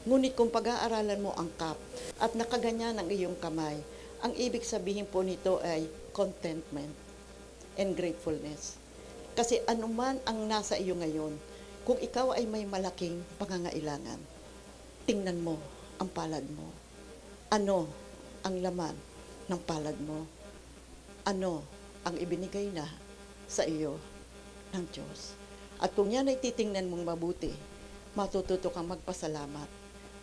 Ngunit kung pag-aaralan mo ang kap at nakaganyan ang iyong kamay, ang ibig sabihin po nito ay contentment and gratefulness. Kasi anuman ang nasa iyo ngayon, kung ikaw ay may malaking pangangailangan, tingnan mo ang palad mo. Ano ang laman ng palad mo? Ano ang ibinigay na sa iyo ng Diyos? At kung yan ay titingnan mong mabuti, matututo kang magpasalamat.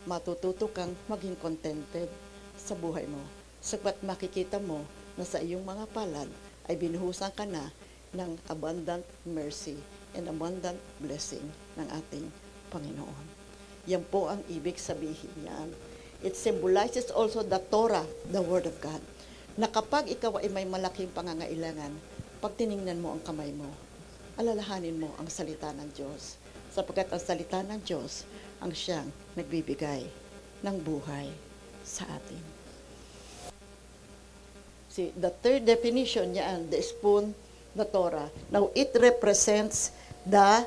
Matututo kang maging contented sa buhay mo. Sapat makikita mo na sa iyong mga palad ay binuhusan ka na ng abundant mercy. and abundant blessing ng ating Panginoon. Yan po ang ibig sabihin niyan. It symbolizes also the Torah, the Word of God, na kapag ikaw ay may malaking pangangailangan, pag tiningnan mo ang kamay mo, alalahanin mo ang salita ng Diyos. Sapagkat ang salita ng Diyos ang siyang nagbibigay ng buhay sa atin. See, the third definition niyan, the spoon, the Torah. Now, it represents the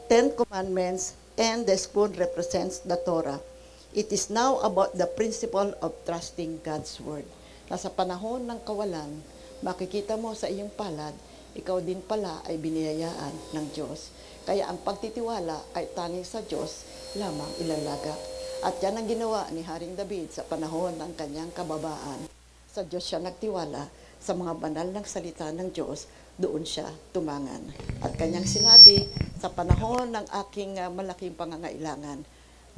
10 Commandments and the spoon represents the Torah. It is now about the principle of trusting God's Word. Nasa panahon ng kawalan, makikita mo sa iyong palad, ikaw din pala ay biniyayaan ng Diyos. Kaya ang pagtitiwala ay tanging sa Diyos lamang ilalaga. At yan ang ginawa ni Haring David sa panahon ng kanyang kababaan. Sa Diyos siya nagtiwala, sa mga banal ng salita ng Diyos, doon siya tumangan. At kanyang sinabi, sa panahon ng aking malaking pangangailangan,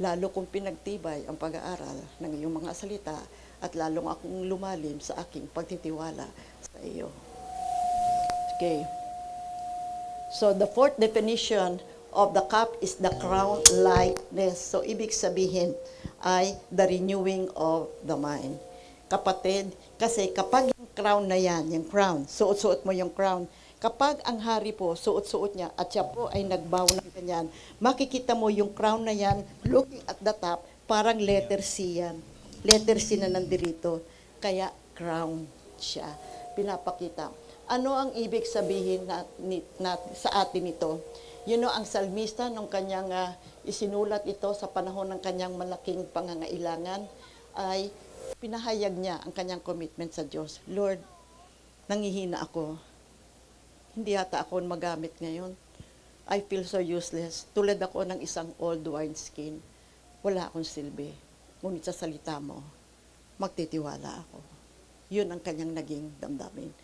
lalo kong pinagtibay ang pag-aaral ng iyong mga salita at lalong akong lumalim sa aking pagtitiwala sa iyo. Okay. So the fourth definition of the cup is the crown likeness. So ibig sabihin ay the renewing of the mind. Kapatid, kasi kapag yung crown na yan, yung crown, suot-suot mo yung crown, kapag ang hari po, suot-suot niya, at siya po ay nagbow ng ganyan, makikita mo yung crown na yan, looking at the top, parang letter C yan. Letter C na nandirito. Kaya crown siya. Pinapakita. Ano ang ibig sabihin sa atin ito? You know, ang salmista nung kanyang isinulat ito sa panahon ng kanyang malaking pangangailangan ay pinahayag niya ang kanyang commitment sa Diyos. Lord, nangihina ako. Hindi yata ako magamit ngayon. I feel so useless. Tulad ako ng isang old wineskin. Wala akong silbi. Ngunit sa salita mo, magtitiwala ako. Yun ang kanyang naging damdamin.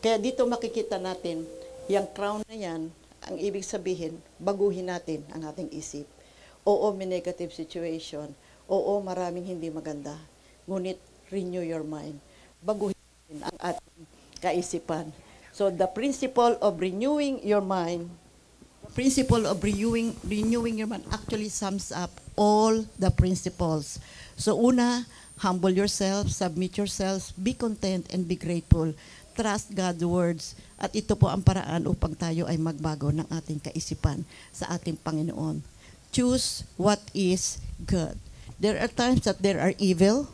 Kaya dito makikita natin, yung crown na yan, ang ibig sabihin, baguhin natin ang ating isip. Oo, may negative situation. Oo, maraming hindi maganda. Ngunit, renew your mind. Baguhin natin ang ating kaisipan. So, the principle of renewing your mind, actually sums up all the principles. So, una, humble yourself, submit yourselves, be content, and be grateful. Trust God's words. At ito po ang paraan upang tayo ay magbago ng ating kaisipan sa ating Panginoon. Choose what is good. There are times that there are evil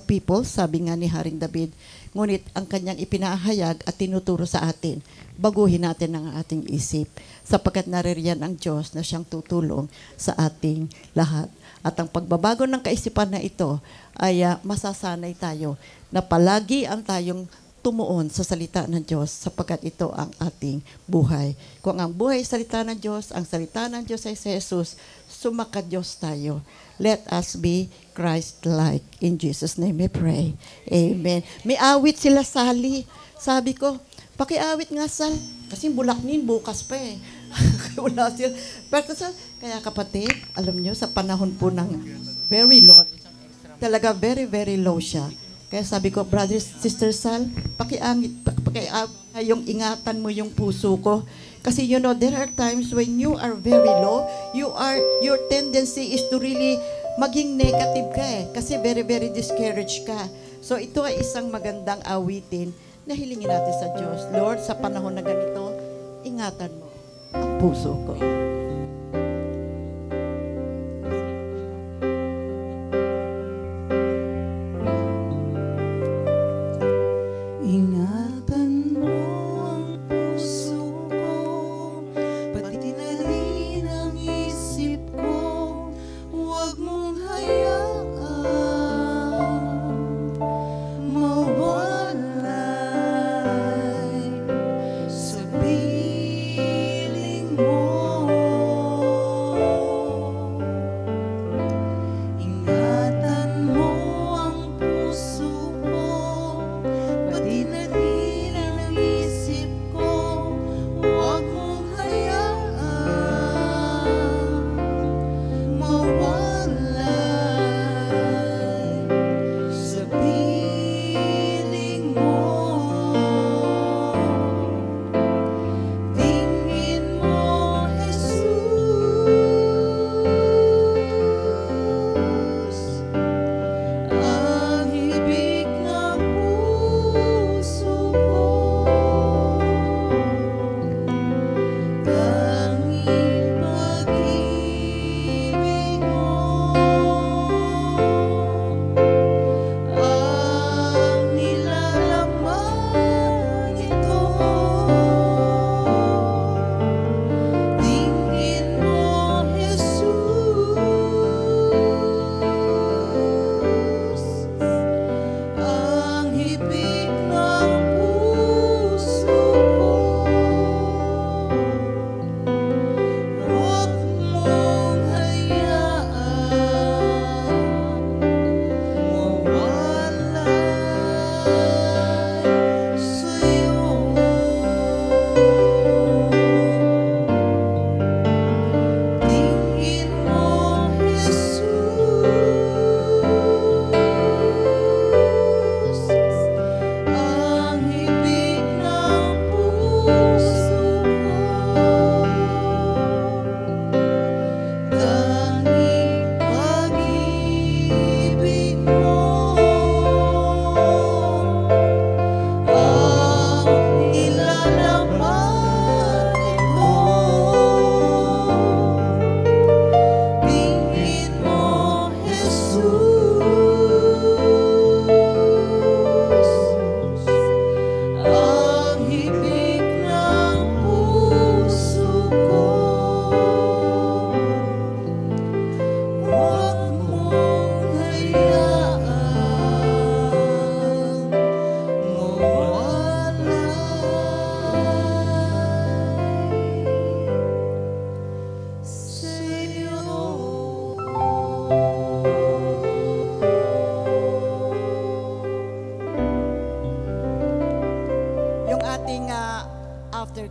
people, sabi nga ni Haring David. Ngunit ang kanyang ipinahayag at tinuturo sa atin, baguhin natin ang ating isip, sapagkat naririyan ang Diyos na siyang tutulong sa ating lahat. At ang pagbabago ng kaisipan na ito ay masasanay tayo na palagi ang tayong tumuon sa salita ng Diyos sapagkat ito ang ating buhay. Kung ang buhay ay salita ng Diyos, ang salita ng Diyos ay si Jesus, sumaka-Diyos tayo. Let us be Christ-like. In Jesus' name we pray. Amen. May awit sila, Sally. Sabi ko, pakiawit nga, Sal. Kasi bulaknin, bukas pa eh. Wala sila. Pero kaya kapatid, alam nyo, sa panahon po ng very low, talaga very, very low siya. Kaya sabi ko, brother, sister Sal, yung ingatan mo yung puso ko. Kasi you know, there are times when you are very low, your tendency is to really maging negative ka eh. Kasi very, very discouraged ka. So ito ay isang magandang awitin na hilingin natin sa Diyos. Lord, sa panahon na ganito, ingatan mo ang puso ko. Piling mo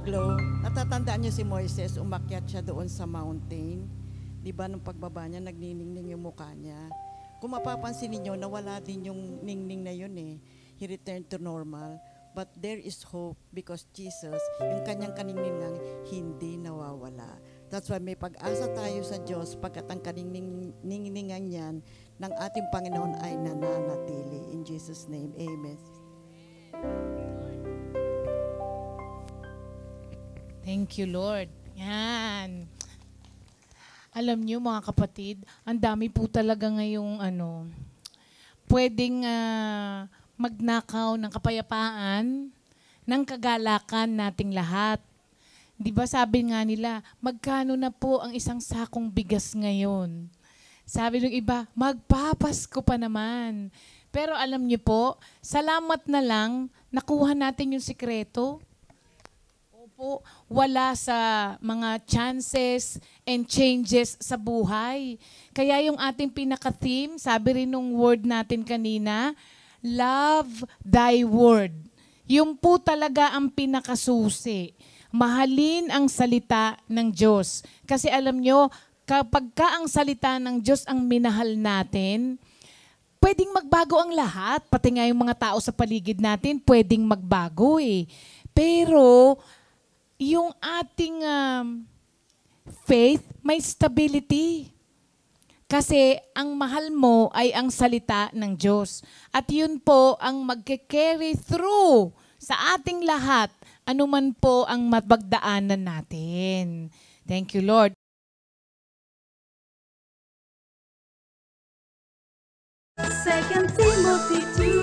Glo, natatandaan niyo si Moises, umakyat siya doon sa mountain. Di ba nung pagbaba niya, nagniningning yung mukha niya. Kung mapapansin niyo, nawala din yung ningning na yun eh. He returned to normal. But there is hope because Jesus, yung kanyang kaningningang, hindi nawawala. That's why may pag-asa tayo sa Diyos pagkat ang kaningningan niyan ng ating Panginoon ay nananatili. In Jesus' name, amen. Thank you, Lord. Yan. Alam niyo mga kapatid, ang dami po talaga ngayong pwedeng magnakaw ng kapayapaan, ng kagalakan nating lahat. Di ba sabi nga nila, magkano na po ang isang sakong bigas ngayon? Sabi ng iba, magpapasko pa naman. Pero alam niyo po, salamat na lang, nakuha natin yung sikreto. Opo, wala sa mga chances and changes sa buhay. Kaya yung ating pinaka-theme, sabi rin nung word natin kanina, love thy word. Yung po talaga ang pinakasusi. Mahalin ang salita ng Diyos. Kasi alam nyo, kapag ka ang salita ng Diyos ang minahal natin, pwedeng magbago ang lahat. Pati nga yung mga tao sa paligid natin, pwedeng magbago eh. Pero, yung ating faith, may stability. Kasi ang mahal mo ay ang salita ng Diyos. At yun po ang magke-carry through sa ating lahat, anuman po ang mapagdaanan natin. Thank you, Lord. 2 Timothy 2